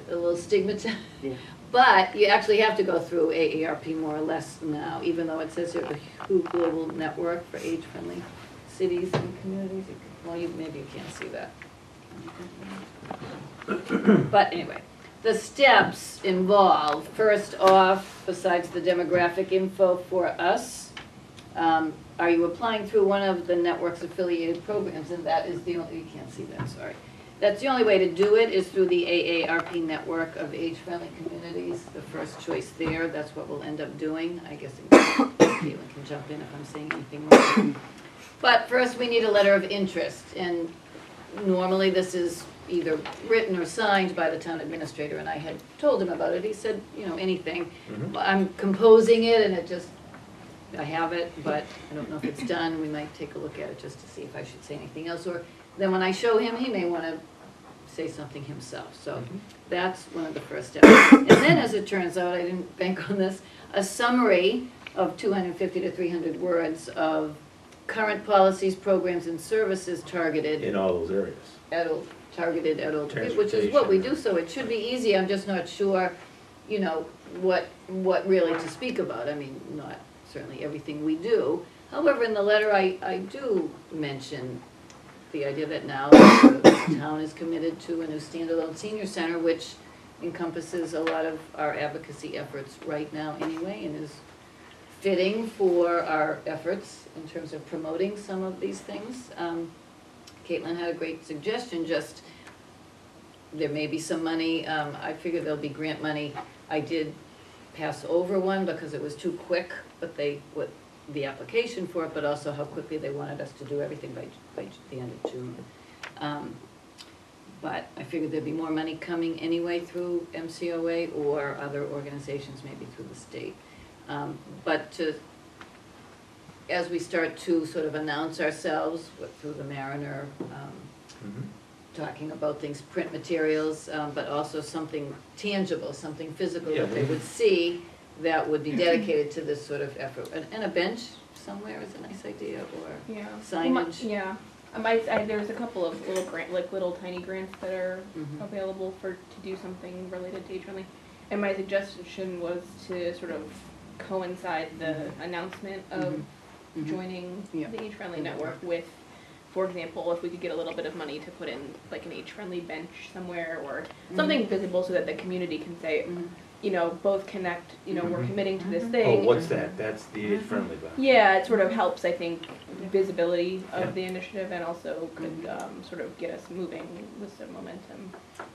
a little stigmatized. Yeah. But you actually have to go through AARP more or less now, even though it says here the WHO Global Network for Age-Friendly Cities and Communities. Well, maybe you can't see that. But anyway, the steps involve, first off, besides the demographic info for us, are you applying through one of the network's affiliated programs? And that is the only, you can't see that, sorry. That's the only way to do it, is through the AARP network of age-friendly communities, the first choice there. That's what we'll end up doing. I guess Caitlin can jump in if I'm saying anything wrong. But first, we need a letter of interest, and normally this is either written or signed by the town administrator, and I had told him about it. He said, you know, anything. I'm composing it, and it just, I have it, but I don't know if it's done. We might take a look at it just to see if I should say anything else, or then when I show him, he may want to say something himself. So that's one of the first steps. And then, as it turns out, I didn't bank on this, a summary of 250 to 300 words of current policies, programs, and services targeted In all those areas. targeted at older people, which is what we do, so it should be easy. I'm just not sure, you know, what really to speak about. I mean, not certainly everything we do. However, in the letter, I do mention the idea that now the town is committed to a new standalone senior center, which encompasses a lot of our advocacy efforts right now anyway, and is fitting for our efforts in terms of promoting some of these things. Caitlin had a great suggestion, just there may be some money, I figure there'll be grant money. I did pass over one because it was too quick, but the application for it, but also how quickly they wanted us to do everything by the end of June. But I figured there'd be more money coming anyway through MCOA or other organizations, maybe through the state. But as we start to sort of announce ourselves through the Mariner, talking about things, print materials, but also something tangible, something physical that they would see that would be dedicated to this sort of effort. And a bench somewhere is a nice idea, or signage. There's a couple of little little tiny grants that are available to do something related to age-friendly. And my suggestion was to sort of coincide the announcement of joining the age-friendly network with, for example, if we could get a little bit of money to put in like an age-friendly bench somewhere, or something visible so that the community can say, you know, both connect, you know, we're committing to this thing. Oh, what's that? That's the age-friendly one. Yeah, it sort of helps, I think, visibility of the initiative, and also could sort of get us moving with some momentum.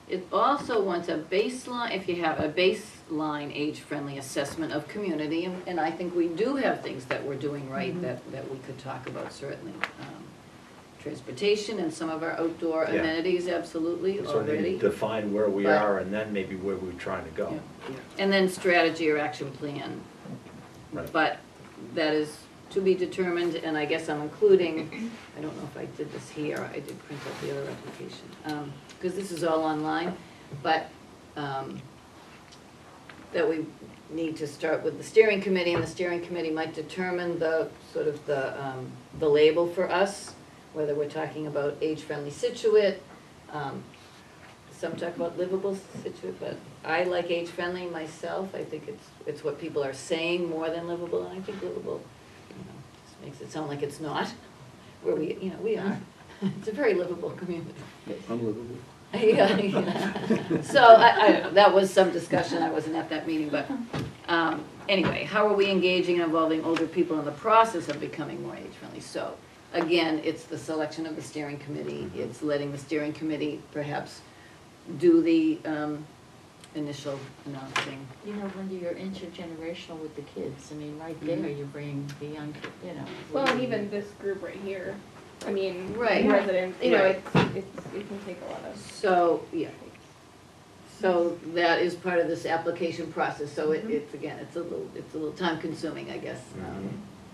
It also wants a baseline, if you have a baseline age-friendly assessment of community, and I think we do have things that we're doing right that we could talk about, certainly. Transportation and some of our outdoor amenities, absolutely, So already. define where we are, and then maybe where we're trying to go. And then strategy or action plan. Right. But that is to be determined, and I guess I'm including, I don't know if I did this here, I did print out the other application, because this is all online, but that we need to start with the steering committee, and the steering committee might determine the sort of the label for us, whether we're talking about age-friendly Scituate, some talk about livable Scituate, but I like age-friendly myself. I think it's what people are saying more than livable, and I think livable, you know, just makes it sound like it's not, where we are. It's a very livable community. Unlivable. Yeah. So I don't know, that was some discussion, I wasn't at that meeting, but anyway, how are we engaging and involving older people in the process of becoming more age-friendly? So again, it's the selection of the steering committee, it's letting the steering committee perhaps do the initial announcing. You know, when you're intergenerational with the kids, I mean, right there, you bring the young, you know. Well, and even this group right here, I mean, Right. residents, you know, Right. it can take a lot of. So, yeah. So that is part of this application process, so it's, again, it's a little time consuming, I guess,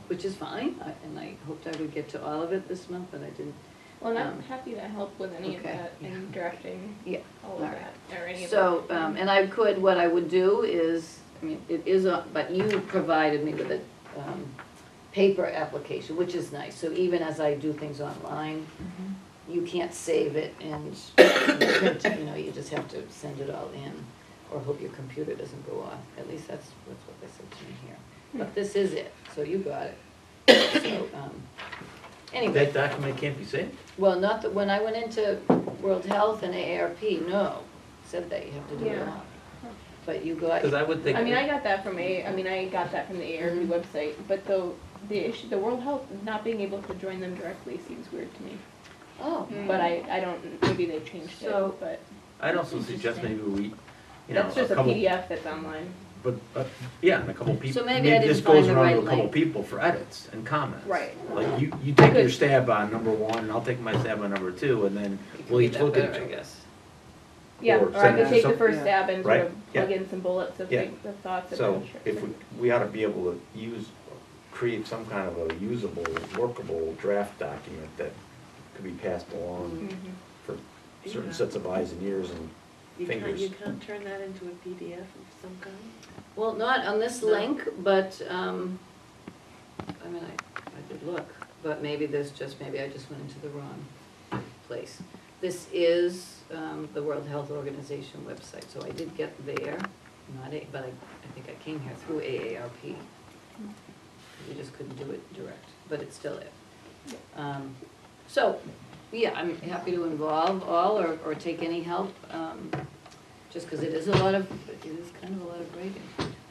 which is fine, and I hoped I would get to all of it this month, but I didn't. Well, and I'm happy to help with any of Okay. that and drafting all of All right. that, or any of So, that. and what I would do is, I mean, it is, but you provided me with a paper application, which is nice. So even as I do things online, you can't save it and print it, you just have to send it all in, or hope your computer doesn't go off. At least that's what they said to me here. But this is it, so you got it. So, anyway. That document can't be saved? Well, not that, when I went into World Health and AARP, no, said that you have to do it Yeah. all. But you got. Because I would think. I mean, I got that from the ARB website, but the issue, the World Health not being able to join them directly seems weird to me. Oh. But I don't, maybe they've changed it, So- but I'd also suggest maybe we, that's just a couple. PDF that's online. But, yeah, and a couple people. So maybe I didn't this goes find the around to right a couple link. people for edits and comments. Right. Like, you take your Good. stab on number one, and I'll take my stab on number two, and then You can we'll read each that look at better, each I other. guess. Yeah, Or or I send could it take to the some- first stab and sort Right, of yeah. plug in some bullets of Yeah. the thoughts and So then sure. if we ought to be able to create some kind of a usable, workable draft document that could be passed along Mhm. for certain sets of eyes and ears and You fingers. can't turn that into a PDF of some kind? Well, not on this No. link, but, I mean, I did look, but maybe I just went into the wrong place. This is, the World Health Organization website, so I did get there, but I think I came here through AARP. We just couldn't do it direct, but it's still it. So, yeah, I'm happy to involve all or take any help, just because it is kind of a lot of grading.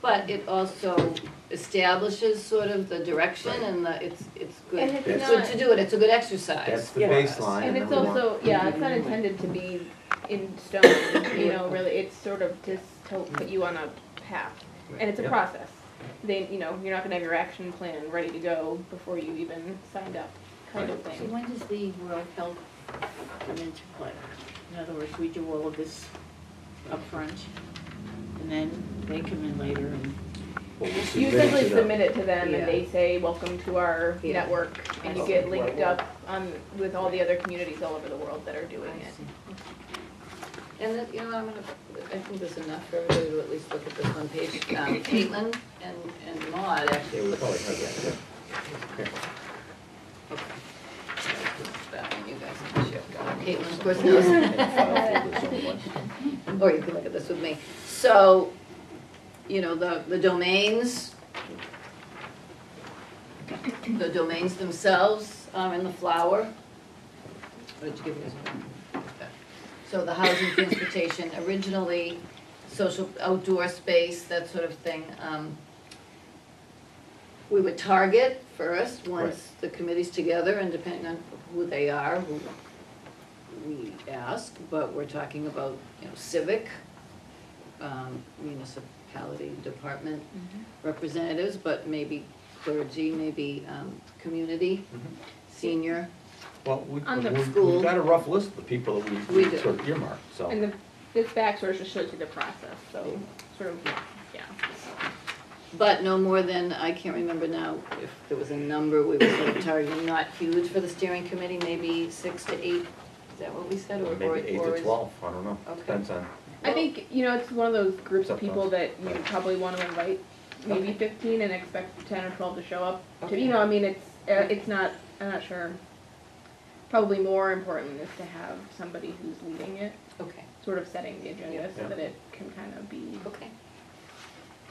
But it also establishes sort of the direction and it's good. And it's It's good not- to do it, it's a good exercise. That's the Yeah. baseline. And it's then we want- also, it's not intended to be in stone, really, it's sort of just to put you on a path. And it's a Yeah. process. You're not gonna have your action plan ready to go before you even signed up, kind of So thing. when does the World Health come into play? In other words, we do all of this up front, and then they come in later and Well, we You submit it essentially to them. submit it to them Yeah. and they say, welcome to our Yeah. network, and you I get see. linked up with all the other communities all over the world that are doing it. And that, I think there's enough for everybody to at least look at this one page. Caitlin and Maud Yeah, actually. we put probably this have that, together. yeah. Okay. That one you guys can share. Caitlin, of course, knows. Or you can look at this with me. So, the domains themselves are in the flower. What did you give me? So the housing, transportation, originally social outdoor space, that sort of thing. We would target first, once the committee's together, and depending on who they are, who we ask, but we're talking about, civic, municipality, department representatives, but maybe clergy, maybe community, senior. Well, On the school. we've got a rough list of the people that We we do. sort of earmarked, so. And this back sort of just shows you the process, so sort of, yeah. But no more than, I can't remember now if there was a number we were sort of targeting, not huge for the steering committee, maybe 6 to 8, is that what we said? Or Maybe 8 or to is- 12, I don't know, Okay. depends on. I think, it's one of those groups of Sometimes. people that you Right. probably want to invite maybe Okay. 15 and expect 10 or 12 to show up. Okay. It's not, I'm not sure. Probably more important is to have somebody who's leading it, Okay, sort of setting the agenda so Yeah. that it can kind of be. okay.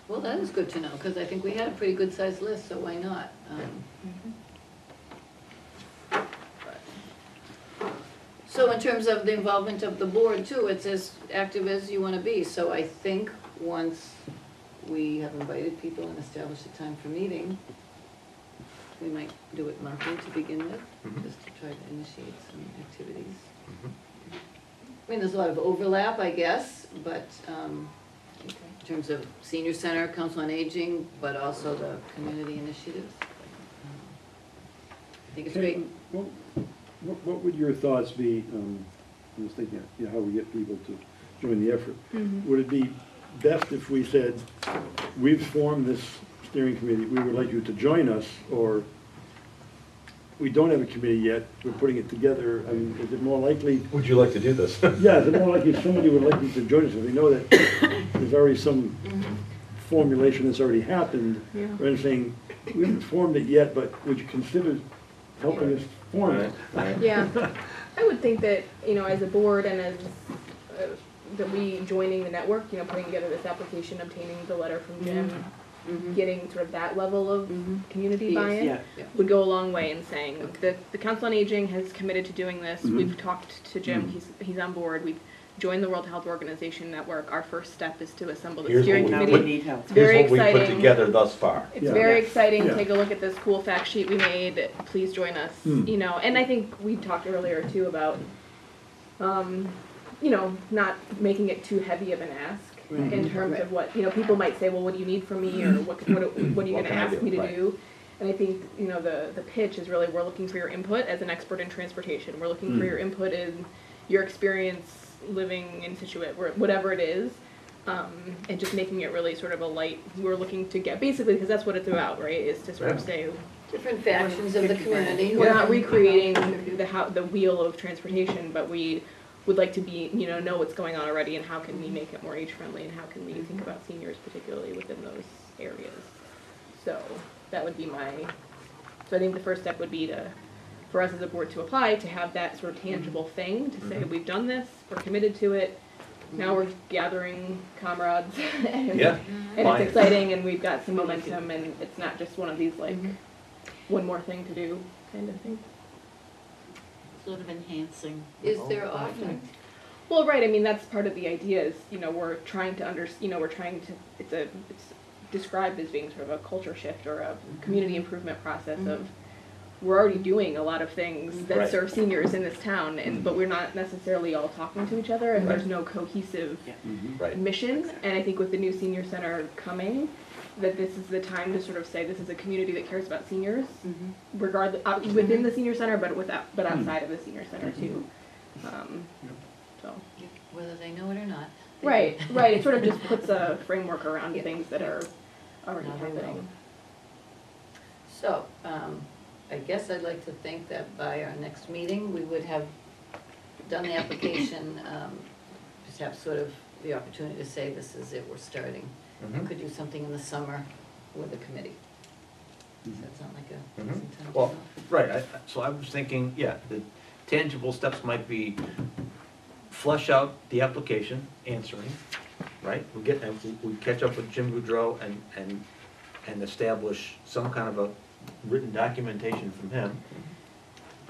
Well, that is good to know, because I think we had a pretty good-sized list, so why not? So in terms of the involvement of the board too, it's as active as you want to be. So I think once we have invited people and established a time for meeting, we might do it monthly to begin with, Mhm. just to try to initiate some activities. Mhm. I mean, there's a lot of overlap, I guess, but in terms of senior center, council on aging, but also the community initiatives. I think it's great. Well, what would your thoughts be, I was thinking, how we get people to join the effort. Would it be best if we said, we've formed this steering committee, we would like you to join us, or we don't have a committee yet, we're putting it together, I mean, is it more likely, Would you like to do this? yeah, is it more likely somebody would like you to join us, if we know that there's already some formulation that's already happened, Yeah. rather than saying, we haven't formed it yet, but would you consider helping us form it? Right. Yeah, I would think that, you know, as a board and as, that we joining the network, you know, putting together this application, obtaining the letter from Jim, Mhm. getting sort of that level of Mhm. community Yes, buy-in yeah. Yeah. would go a long way in saying, the Council on Aging has committed to doing this, Mhm. we've talked to Jim, Mhm. he's on board, we've joined the World Health Organization network, our first step is to assemble the Here's steering what we Now put- we committee. need help. It's very Here's what we put exciting. together thus far. It's Yeah. very Yeah. exciting, Yeah. take a look at this cool fact sheet we made, please join us, Hmm. you know, and I think we talked earlier too about, you know, not making it too heavy of an ask in terms of what, you know, people might say, well, what do you need from me, or what are you What gonna can I ask do? me to Right. do? And I think, you know, the pitch is really, we're looking for your input as an expert in transportation, we're looking for Hmm. your input in your experience living in Scituate, whatever it is. And just making it really sort of a light, we're looking to get, basically, because that's what it's about, right, is to sort of Yeah. say, Different factions of the community. we're not recreating the wheel of transportation, but we would like to be, you know what's going on already, and how can we make it more age-friendly, and how can we think about seniors particularly within those areas. So, that would be so I think the first step would be for us as a board to apply, to have that sort of tangible thing, to say, Mhm. we've done this, we're committed to it, now we're gathering comrades, and Yeah. and Fine. it's exciting, and we've got some momentum, and it's not just one of these, like, Mhm. one more thing to do kind of thing. Sort of enhancing. the Is whole there project. often, Well, right, I mean, that's part of the idea is, you know, we're trying to it's described as being sort of a culture shift or a community improvement process of, we're already doing a lot of things that Right. serve seniors in this town, but we're not necessarily all talking to each other, and there's Right. no cohesive Right. mission, and I think with the new senior center coming, that this is the time to sort of say, this is a community that cares about seniors, regardless, within the senior center, but outside of the senior center too. So, whether they know it or not? they right, do. right, it sort of just puts a framework around Yeah. things that are already Now they will. happening. So, I guess I'd like to think that by our next meeting, we would have done the application, just have sort of the opportunity to say, this is it, we're starting. And Mhm. could do something in the summer with the committee. Does that sound like a Mhm. decent time to Well, go? right, so I was thinking, yeah, the tangible steps might be flesh out the application, answering, right? We catch up with Jim Boudreau and establish some kind of a written documentation from him.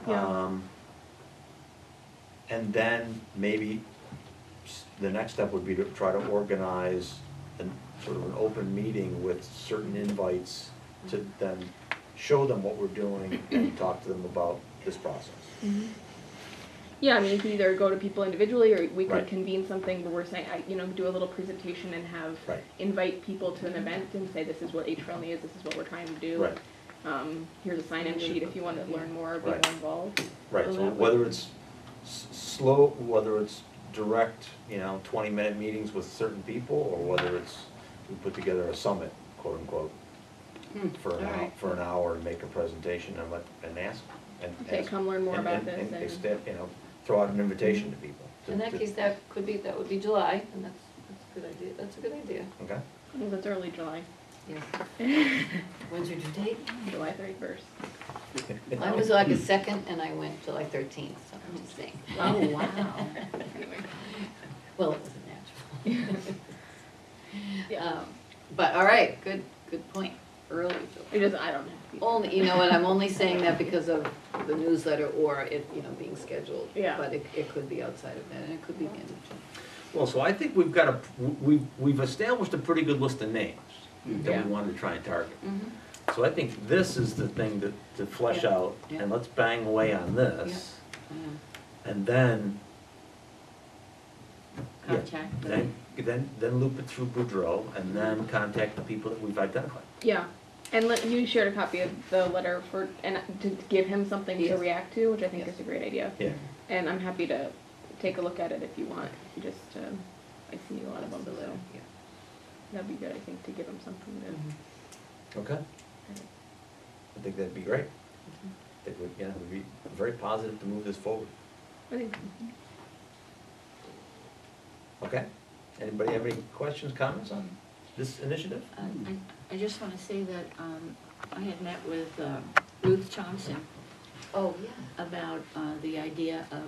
Yeah. And then maybe the next step would be to try to organize sort of an open meeting with certain invites to then show them what we're doing and talk to them about this process. Yeah, I mean, you could either go to people individually, or we could Right. convene something where we're saying, do a little presentation and Right. invite people to an event and say, this is what age-friendly is, this is what we're trying to do. Right. Here's a sign-in sheet if you want to learn more, be more Right. involved. Right, Well, so that would- whether it's slow, whether it's direct, 20-minute meetings with certain people, or whether it's, we put together a summit, quote unquote, for an hour, Alright. for an hour and make a presentation and ask. Okay, ask- come learn more about and this and- extend, throw out an invitation to people. In that case, that would be July, and that's a good idea, that's a good idea. Okay, Well, that's early July, Yes. When's your due date? July 31st. Mine was August 2nd, and I went July 13th, so I'm just saying. Oh, wow. Anyway. Well, it wasn't natural. Yeah. But, all right, good point, early July. I don't know. Only, you know what, I'm only saying that because of the newsletter or it, being scheduled. Yeah. But it could be outside of that, and it could be the end of June. well, so I think we've established a pretty good list of names that Yeah. we wanted to try and target. Mhm. So I think this is the thing to flesh Yeah. out, Yeah. and let's bang away on this. Yeah. And then, yeah, Contact then loop it through Boudreau, and then contact the people that we've identified. Yeah, and you shared a copy of the letter and to give him something to Yes. react to, which I think Yes. is a great idea. Yeah. And I'm happy to take a look at it if you want, just, I see a lot of them, so Yeah. that'd be good, I think, to give him something to. Mhm. Okay. I think that'd be great. I think it would be very positive to move this forward. I think, Okay? Anybody have any questions, comments on this initiative? I just want to say that I had met with Ruth Thompson Oh, yeah. about the idea of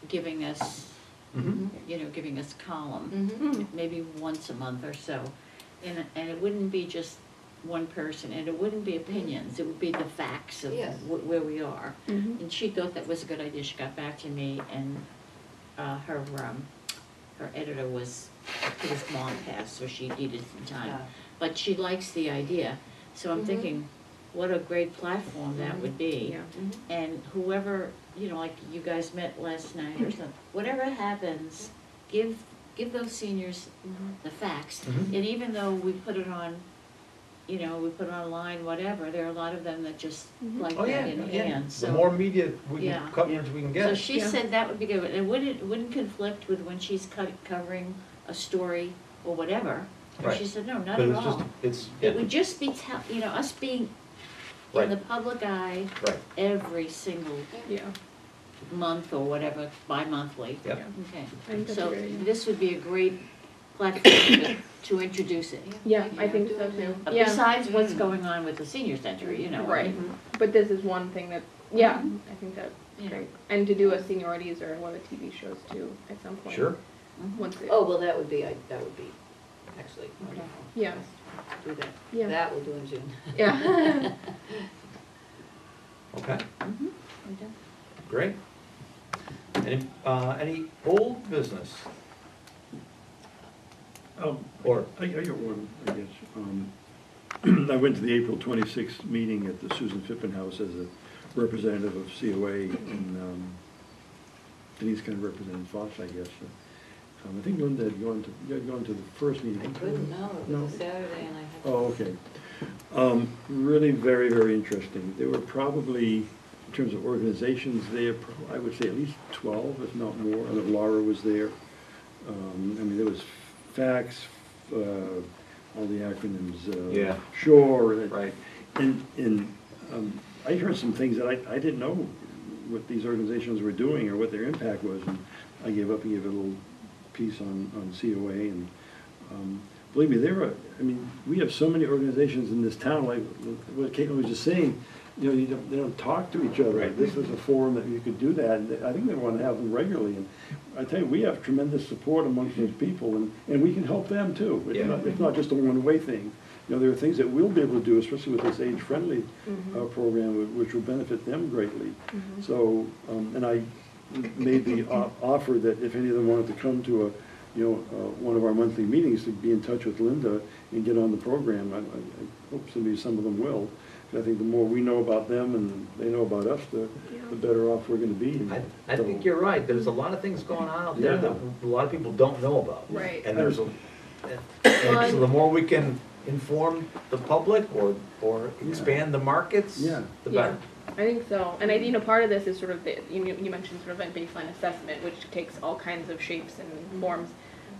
giving us, giving us column, Mm-hmm. maybe once a month or so. And it wouldn't be just one person, and it wouldn't be opinions, it would be the facts of Yes. where we are. Mhm. And she thought that was a good idea. She got back to me, and her editor was, it was long past, so she needed some time. Yeah. But she likes the idea, so I'm Mhm. thinking, what a great platform that would be. Yeah. And whoever, like you guys met last night or something, whatever happens, give those seniors the facts. Mhm. And even though we put it on, we put it online, whatever, there are a lot of them that just like Oh, yeah, that in yeah. hand, The so. more media Yeah. coverage we can So get. she Yeah. said that would be good, and it wouldn't conflict with when she's covering a story or whatever. And Right. she said, no, not But at it's just, all. it's, It yeah, would just be, us being Right. in the public eye right, every single Yeah. month or whatever, bi-monthly. yep. Okay, I think that's so a great idea. this would be a great platform to introduce it. Yeah, I think so too. Yeah. Besides what's going on with the senior center, Right. Mm-hmm. But this is one thing that, yeah, I think that's Yeah. great. And to do a seniorities or one of the TV shows too at some point. Sure. Once it, Oh, well, that would be actually wonderful. yeah, Do that. yeah, That we'll do in June. yeah. Okay, I'm done. great. Any old business? Or, I got one, I guess. I went to the April 26th meeting at the Susan Phippen House as a representative of COA, and Denise kind of represented Fox, I guess. I think Linda had gone to the first meeting. I couldn't, no, it No. was a Saturday and I had. Oh, okay. Really very, very interesting. There were probably, in terms of organizations there, I would say at least 12, if not more. I know Laura was there. There was FACS, all the acronyms. Yeah. SURE. right, And I heard some things that I didn't know what these organizations were doing or what their impact was. And I gave up and gave a little piece on COA. And believe me, we have so many organizations in this town, like what Caitlin was just saying, they don't talk to each other. Right. This was a forum that you could do that, and I think they want to have them regularly. And I tell you, we have tremendous support amongst those people, and we can help them too. Yeah. It's not just a one-way thing. There are things that we'll be able to do, especially with this age-friendly program, which will benefit them greatly. So, and I made the offer that if any of them wanted to come to one of our monthly meetings, to be in touch with Linda and get on the program. I hope some of them will. I think the more we know about them and they know about us, the better off we're going to be. I think you're right, there's a lot of things going on out there Yeah. that a lot of people don't know about. Right. And and so the more we can inform the public or expand the markets, Yeah. the Yeah, better. I think so. And part of this is sort of, you mentioned sort of a baseline assessment, which takes all kinds of shapes and forms.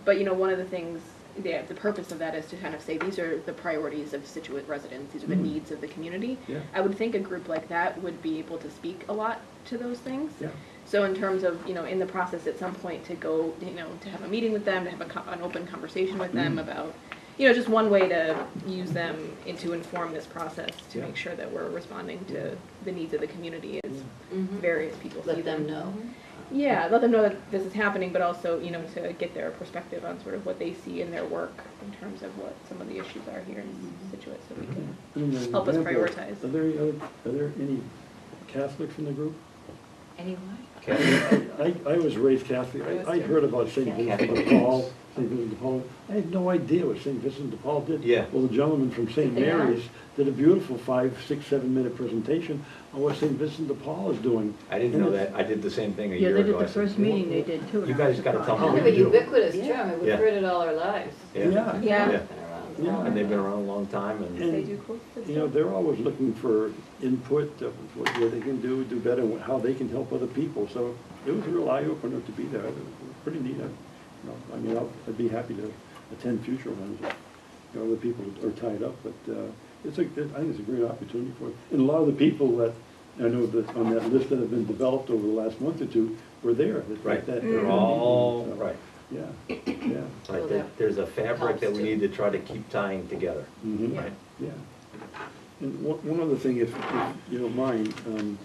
But, one of the things, the purpose of that is to kind of say, these are the priorities of Scituate residents, these are the needs of the community. Yeah. I would think a group like that would be able to speak a lot to those things. Yeah. So in terms of, in the process at some point to go, to have a meeting with them, to have an open conversation with them about, just one way to use them and to inform this process to Yeah. make sure that we're responding to the needs of the community as Mhm. various people see Let them know. Yeah, let them know that this is happening, but also, to get their perspective on sort of what they see in their work in terms of what some of the issues are here in Scituate, so we can help us prioritize. Are there any Catholics in the group? Anyway, I was raised Catholic. I heard about St. Vincent de Paul, St. Vincent de Paul. I had no idea what St. Vincent de Paul did. Yeah. Well, the gentleman from St. Yeah. Mary's did a beautiful 5, 6, 7-minute presentation on what St. Vincent de Paul is doing. I didn't know that, I did the same thing a Yeah, year they ago. did I the said, first meeting they did too. You and I was guys gotta tell surprised. me Kind what of a we do. ubiquitous Yeah. term, we've Yeah. heard it all our lives. Yeah. Yeah. Been Yeah. around as Yeah. long. And they've been around a long time, and They do cool stuff. They're always looking for input of what they can do better, and how they can help other people. So it was a real eye-opener to be there. It was pretty neat. I'd be happy to attend future ones. Other people are tied up, but I think it's a great opportunity for it. And a lot of the people that I know that on that list that have been developed over the last month or two were there. Right. That- they're all, right. Yeah, yeah. Right, there's a fabric that we Helps too. need to try to keep tying together, Mhm. right? Yeah. And one other thing, if you don't mind, and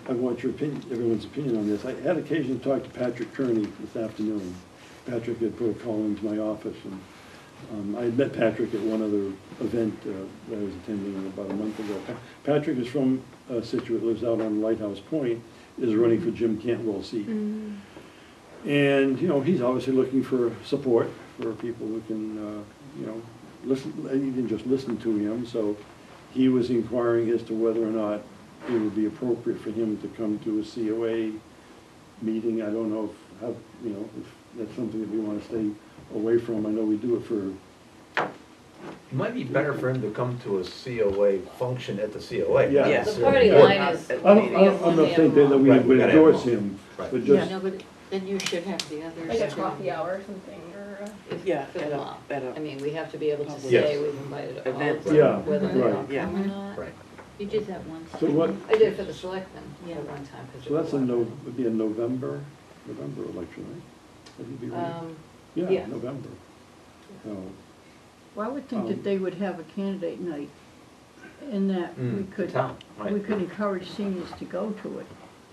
I want your opinion, everyone's opinion on this. I had occasion to talk to Patrick Kearney this afternoon. Patrick had put a call into my office, and I had met Patrick at one other event that I was attending about a month ago. Patrick is from Scituate, lives out on Lighthouse Point, is running for Jim Cantwell's seat. And, you know, he's obviously looking for support for people who can, you know, listen, even just listen to him. So he was inquiring as to whether or not it would be appropriate for him to come to a COA meeting. I don't know if, how, you know, if that's something that we want to stay away from. I know we do it for, It might be better for him to come to a COA function at the COA. Yeah. not The party necessarily- line is. I'm not saying that we Right, we would gotta have endorse one. him, Right. but Yeah. just, No, but then you should have the others. Like a too. coffee hour or something, or If- Yeah, if at not. a I mean, we have to be able to Public say Yes. we've invited all event. of them, Yeah, whether they all right. Yeah. come or not. Right. You did that once. so what, I did it for the selectmen Yeah. at one time. 'cause so that's a it was no, would be a November election, right? Would he be a lot. running? Yeah, yeah. November. Oh, Well, I would think that they would have a candidate night, in that we The could, town, right. we could encourage seniors to go to it.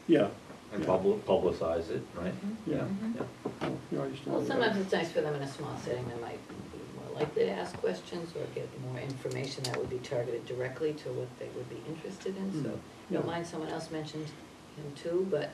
yeah, And publicize it, right? yeah. Yeah. Oh, yeah, I used to Well, know sometimes that. it's nice for them in a small setting, they might be more likely to ask questions or get more information that would be targeted directly to what they would be interested in, so. Yeah. Don't mind, someone else mentioned him too, but,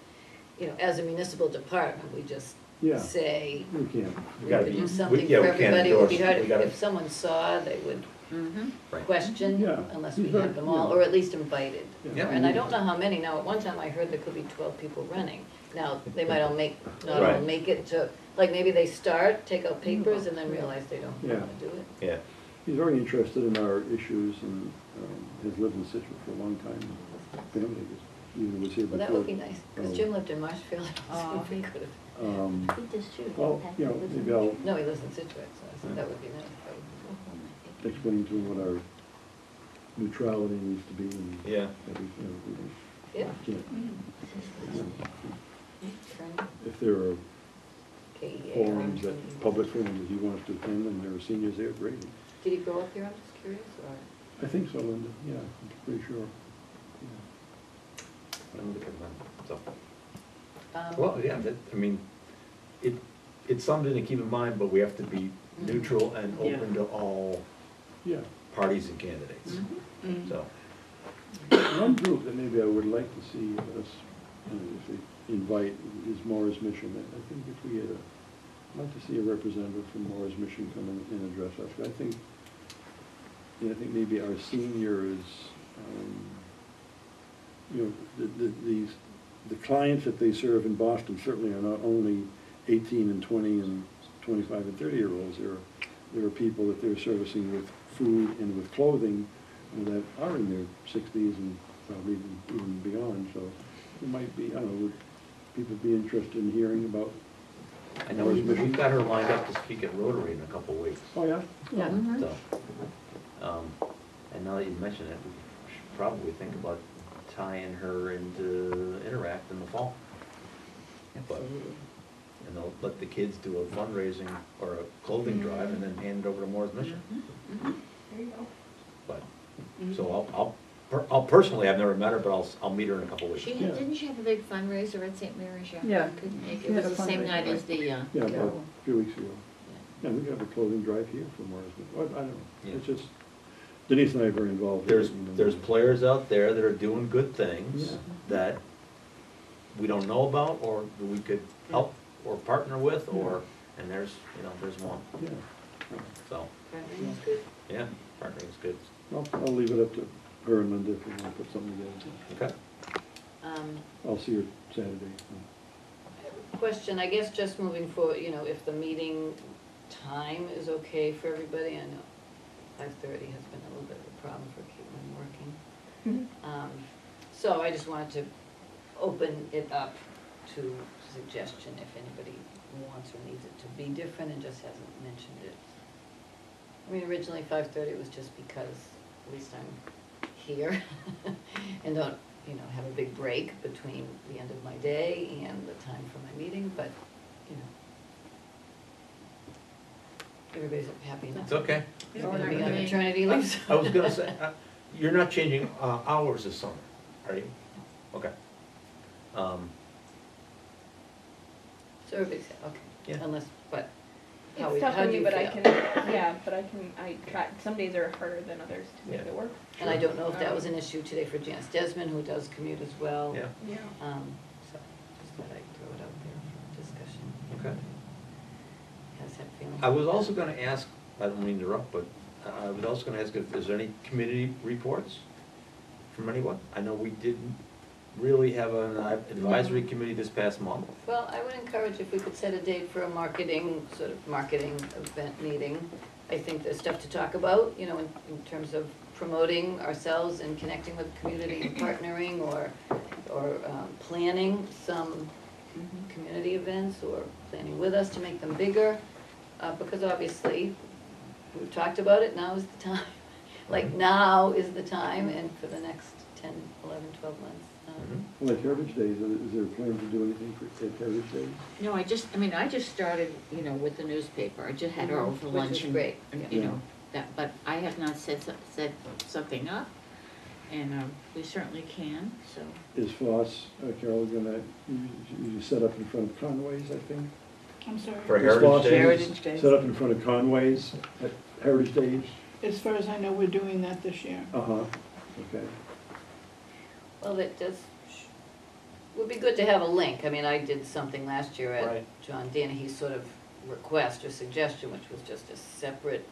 you know, as a municipal department, we just Yeah, say, we can. We we gotta could be- do we- something yeah, for we can't everybody, it would be endorse- hard, we gotta- if someone saw, they would Mm-hmm. Right. question, Yeah. unless He's we very- had them all, yeah. or at least invited. Yeah. And I don't know how many, now, at one time I heard there could be 12 people running. Now, they might all not all Right. make it to, like, maybe they start, take out papers, and then realize they don't Yeah. wanna do it. Yeah. He's very interested in our issues and has lived in Situate for a long time. Family even was here before. Well, that would be nice, because Oh. Jim lived in Marshfield, Oh, so we could have, He does too. Well, you know, maybe I'll no, he lives in Scituate, so I said that would be nice. explain to him what our neutrality needs to be and Yeah. that we, you know, we don't- Yeah. can't, Friend, if there are KEA. forums, that, public forums that he wants to attend and there are seniors there, great. Did he grow up here, I'm just curious, or? I think so, Linda, yeah, I'm pretty sure. Yeah. I'm looking at them, so. Um, Well, yeah, I mean, it's something to keep in mind, but we have to be neutral and open to all Yeah. parties and candidates, Mm-hmm. so. One group that maybe I would like to see us, if they invite, is Morris Mission. I think if we had I'd like to see a representative from Morris Mission come in and address us. I think, I think maybe our seniors, you know, the clients that they serve in Boston certainly are not only 18 and 20 and 25 and 30-year-olds. There are people that they're servicing with food and with clothing that are in their 60s and probably even beyond. So it might be, I don't know, would people be interested in hearing about? I know we've got her lined up to speak at Rotary in a couple of weeks, Oh, yeah? Yeah. so. And now that you mention it, we should probably think about tying her into Interact in the fall. But, and they'll let the kids do a fundraising or a clothing drive and then hand it over to Moore's Mission. there you go. But, so I'll personally, I've never met her, but I'll meet her in a couple of weeks. She had, didn't she have a big fundraiser at St. Mary's? Yeah. Couldn't make She it. It had was a the same fundraiser. night as the, Yeah, about a few weeks ago. Yeah, we got a clothing drive here for Morris. I don't know, Yeah. it's just, Denise and I are very involved. There's players out there that are doing good things Yeah. that we don't know about, or that we could help or partner with, or, and there's one, Yeah, so, Partnering's good. yeah, partnering's good. I'll leave it up to her and Linda if we want to put something together. Okay. I'll see her Saturday. Question, I guess just moving forward, you know, if the meeting time is okay for everybody, I know 5:30 has been a little bit of a problem for keeping working. So I just wanted to open it up to suggestion if anybody wants or needs it to be different and just hasn't mentioned it. I mean, originally 5:30 was just because at least I'm here and don't you know, have a big break between the end of my day and the time for my meeting, but, you know. Everybody's happy enough. It's okay. You're gonna be on maternity leave. I was gonna say, you're not changing hours this summer, are you? Okay. So everybody's, okay, Yeah. unless, but how It's we- tough how for do me, you but I feel? can, yeah, but I try, some days are harder than others to make Yeah. it work. And I don't know if that was an issue today for Janice Desmond, who does commute as well. Yeah, Yeah. So just thought I'd throw it out there for discussion. okay. Has that feeling? I was also gonna ask, I don't mean to interrupt, but I was also gonna ask if there's any committee reports from anyone? I know we didn't really have an advisory committee this past month. Well, I would encourage if we could set a date for a marketing event meeting. I think there's stuff to talk about, you know, in terms of promoting ourselves and connecting with the community and partnering or planning some community events or planning with us to make them bigger. Because obviously, we've talked about it, now is the time. Like, now is the time, and for the next 10, 11, 12 months. Like Heritage Days, is there a plan to do anything for Heritage Days? No, I just started, you know, with the newspaper, I just had her over for Which was luncheon. great, and, yeah. You know, that, but I have not set something up, and, we certainly can, so. Is Floss, Carol, gonna, you set up in front of Conway's, I think? I'm sorry. For Is Floss Heritage Days? Heritage Days. Set up in front of Conway's at Heritage Days? As far as I know, we're doing that this year. Uh-huh, okay. Well, it does, would be good to have a link. I mean, I did something last year at Right. John Danahy's sort of request or suggestion, which was just a separate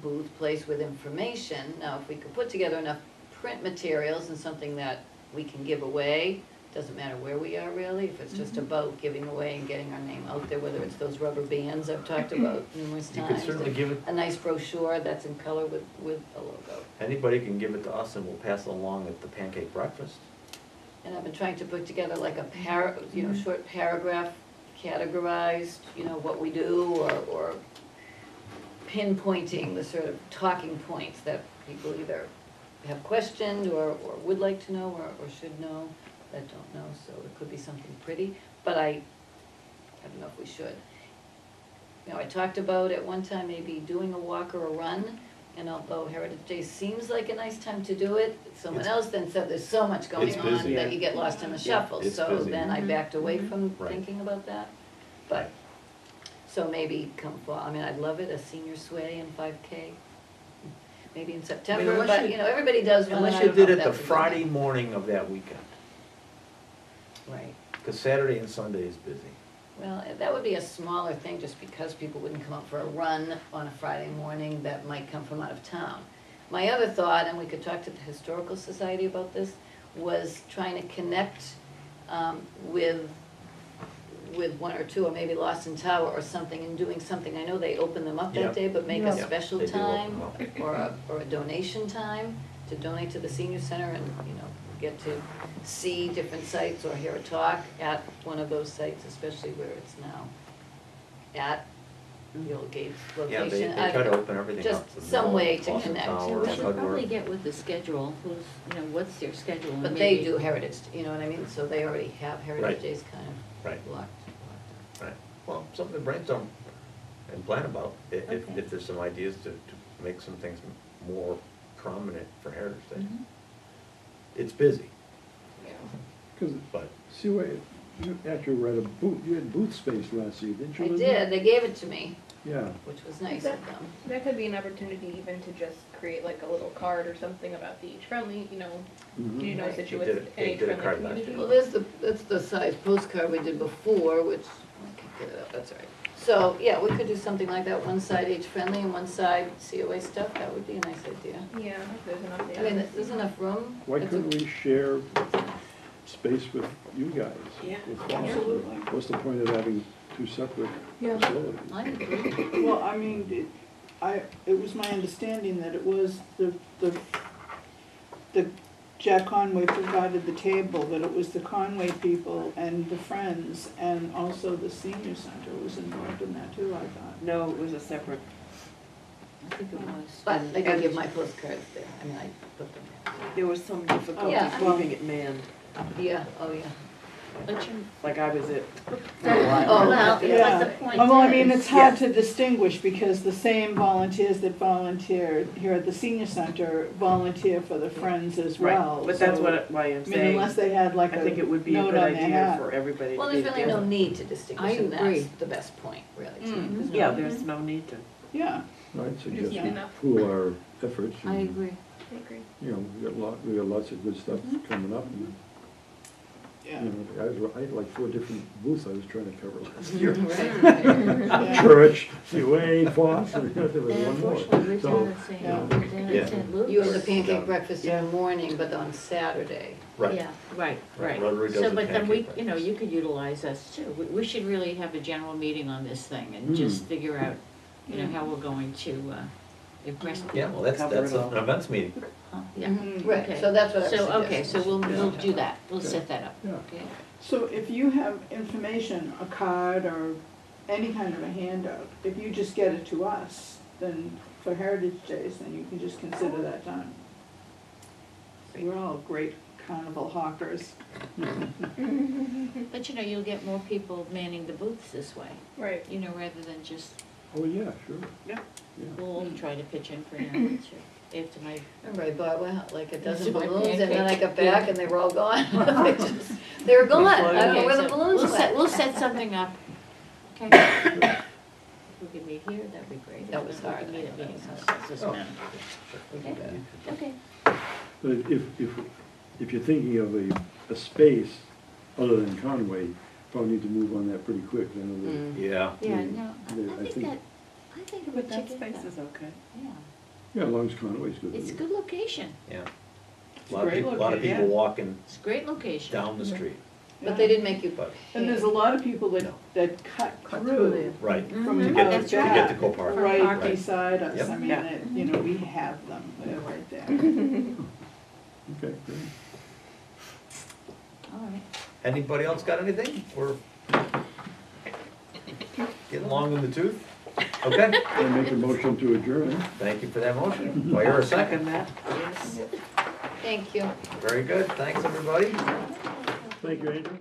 booth place with information. Now, if we could put together enough print materials and something that we can give away, doesn't matter where we are really, if it's just about giving away and getting our name out there, whether it's those rubber bands I've talked about numerous You times. could certainly give it, A nice brochure that's in color with a logo. anybody can give it to us and we'll pass it along at the pancake breakfast. And I've been trying to put together like a short paragraph categorized, you know, what we do or pinpointing the sort of talking points that people either have questioned or would like to know or should know that don't know. So it could be something pretty, but I don't know if we should. You know, I talked about at one time maybe doing a walk or a run. And although Heritage Day seems like a nice time to do it, someone It's- else then said there's so much going It's on busy. that you get lost in the shuffle. It's So busy. then I backed away from Right. thinking about that. But, so maybe come fall, I mean, I'd love it, a senior sway and 5K, maybe in September, unless but you- you know, everybody does one. Unless and I you don't know did if it the that's a good Friday thing. morning of that weekend, Right. because Saturday and Sunday is busy. Well, that would be a smaller thing, just because people wouldn't come out for a run on a Friday morning that might come from out of town. My other thought, and we could talk to the Historical Society about this, was trying to connect with one or two, or maybe Lost in Tower or something, and doing something. I know they open them up Yeah. that day, but make a Yeah. special They do open time them up. or a donation time to donate to the senior center and, you know, get to see different sites or hear a talk at one of those sites, especially where it's now at the old Gates Yeah, location. they I try to don't know. open everything Just up. the some mill, way to Boston connect. Tower, We should Sudworth. probably get with the schedule, who's, you know, what's their schedule, and But they maybe- do Heritage, you know what I mean? So they already have Heritage Right. Days kind of Right. blocked. Right, well, something to brainstorm and plan about, Okay. if there's some ideas to make some things more prominent for Heritage Day. Mhm. It's busy, Because, but see, what you actually read a booth, you had booth space last year, didn't you? I Linda? did, they gave it to me, Yeah, which was nice of them. That could be an opportunity even to just create like a little card or something about the age-friendly, you know, Mhm. do you know Right. Scituate, They did an a age-friendly card last community? year. Well, that's the size postcard we did before, which, I can get it up, that's all right. So, yeah, we could do something like that, one side age-friendly and one side COA stuff, that would be a nice idea. Yeah, if there's enough there. I mean, there's enough room. why It's a- couldn't we share space with you guys? Yeah. with Foster? Absolutely. What's the point of having two separate Yeah. facilities? I agree. Well, I mean, it was my understanding that it was the Jack Conway provided the table, that it was the Conway people and the Friends, and also the senior center was involved in that too, I thought. No, it was a separate I think it was. But I did give my postcards there, I mean, I put them There was some difficulty Yeah. keeping it manned, there. Yeah, oh, yeah. like I was it. Oh, Well, yeah. but the point Well, I mean, is- it's hard to distinguish because the same volunteers that volunteer here at the senior center volunteer for the Friends as well. But that's So, why I I'm mean, saying, unless they had like I a think it would be a note good on their idea hat. for everybody Well, to be there's really no together. need to distinguish, I and agree. that's the best point, really, too. Mm. There's no Yeah, need. there's no need to. Yeah, I'd suggest Yeah. we Enough. pool our efforts. I and, agree. I agree. You know, we got lots of good stuff coming up. And, yeah. you know, I had like 4 different booths I was trying to cover last year. Right. Church, Wayne, Foss, and there was And one more. unfortunately, we're So, down at St. Yeah. we're down Yeah. at St. Luke's. You have the pancake breakfast in the morning, but on Saturday. Right. Yeah, right, right. Rotary does So, a but then we, pancake you know, breakfast. you could utilize us too. We should really have a general meeting on this thing and just figure out, you know, how we're going to impress people. Yeah, well, that's Cover it all. an events meeting. Huh? Yeah. Right, Okay. so that's what I was So, suggesting. okay, so we'll do that. We'll set that up. Yeah. Okay. So if you have information, a card or any kind of a handout, if you just get it to us, then for Heritage Days, then you can just consider that done. We're all great carnival hawkers. But you know, you'll get more people manning the booths this way, Right. you know, rather than just, Oh, yeah, sure. Yeah. Yeah. we'll try to pitch in for now, after my Remember, I bought, well, like a dozen My balloons, and then I pancake. got back and they were all gone. They were gone, I don't know Okay, where the so balloons we'll went. set something up, okay? If we could meet here, that'd be great. That was If we hard, could meet I at know, meeting that house, this Oh. man. We can do that. Okay. But if you're thinking of a space other than Conway, probably need to move on that pretty quick. I know that, Yeah. Yeah, Mm. no, Yeah, I I think think- that, I think it But would that check space it is okay. Yeah, yeah, as long as Conway's good. it's a with it. good location, Yeah. It's A a lot of great people, location. walking it's a great location. down the street, But they didn't make you but, And there's a lot of people No. that cut Cut through through there. right, from Mhm. out That's to right. get to Copart. right Right. beside us. Yep. I mean, Yeah. you know, we have them, they're right there. Okay, great. All right. Anybody else got anything? We're getting long in the tooth? Okay, I make a motion to adjourn. thank you for that motion. Do I hear a second? that, yes. Thank you. Very good, thanks, everybody. Thank you, Andrew.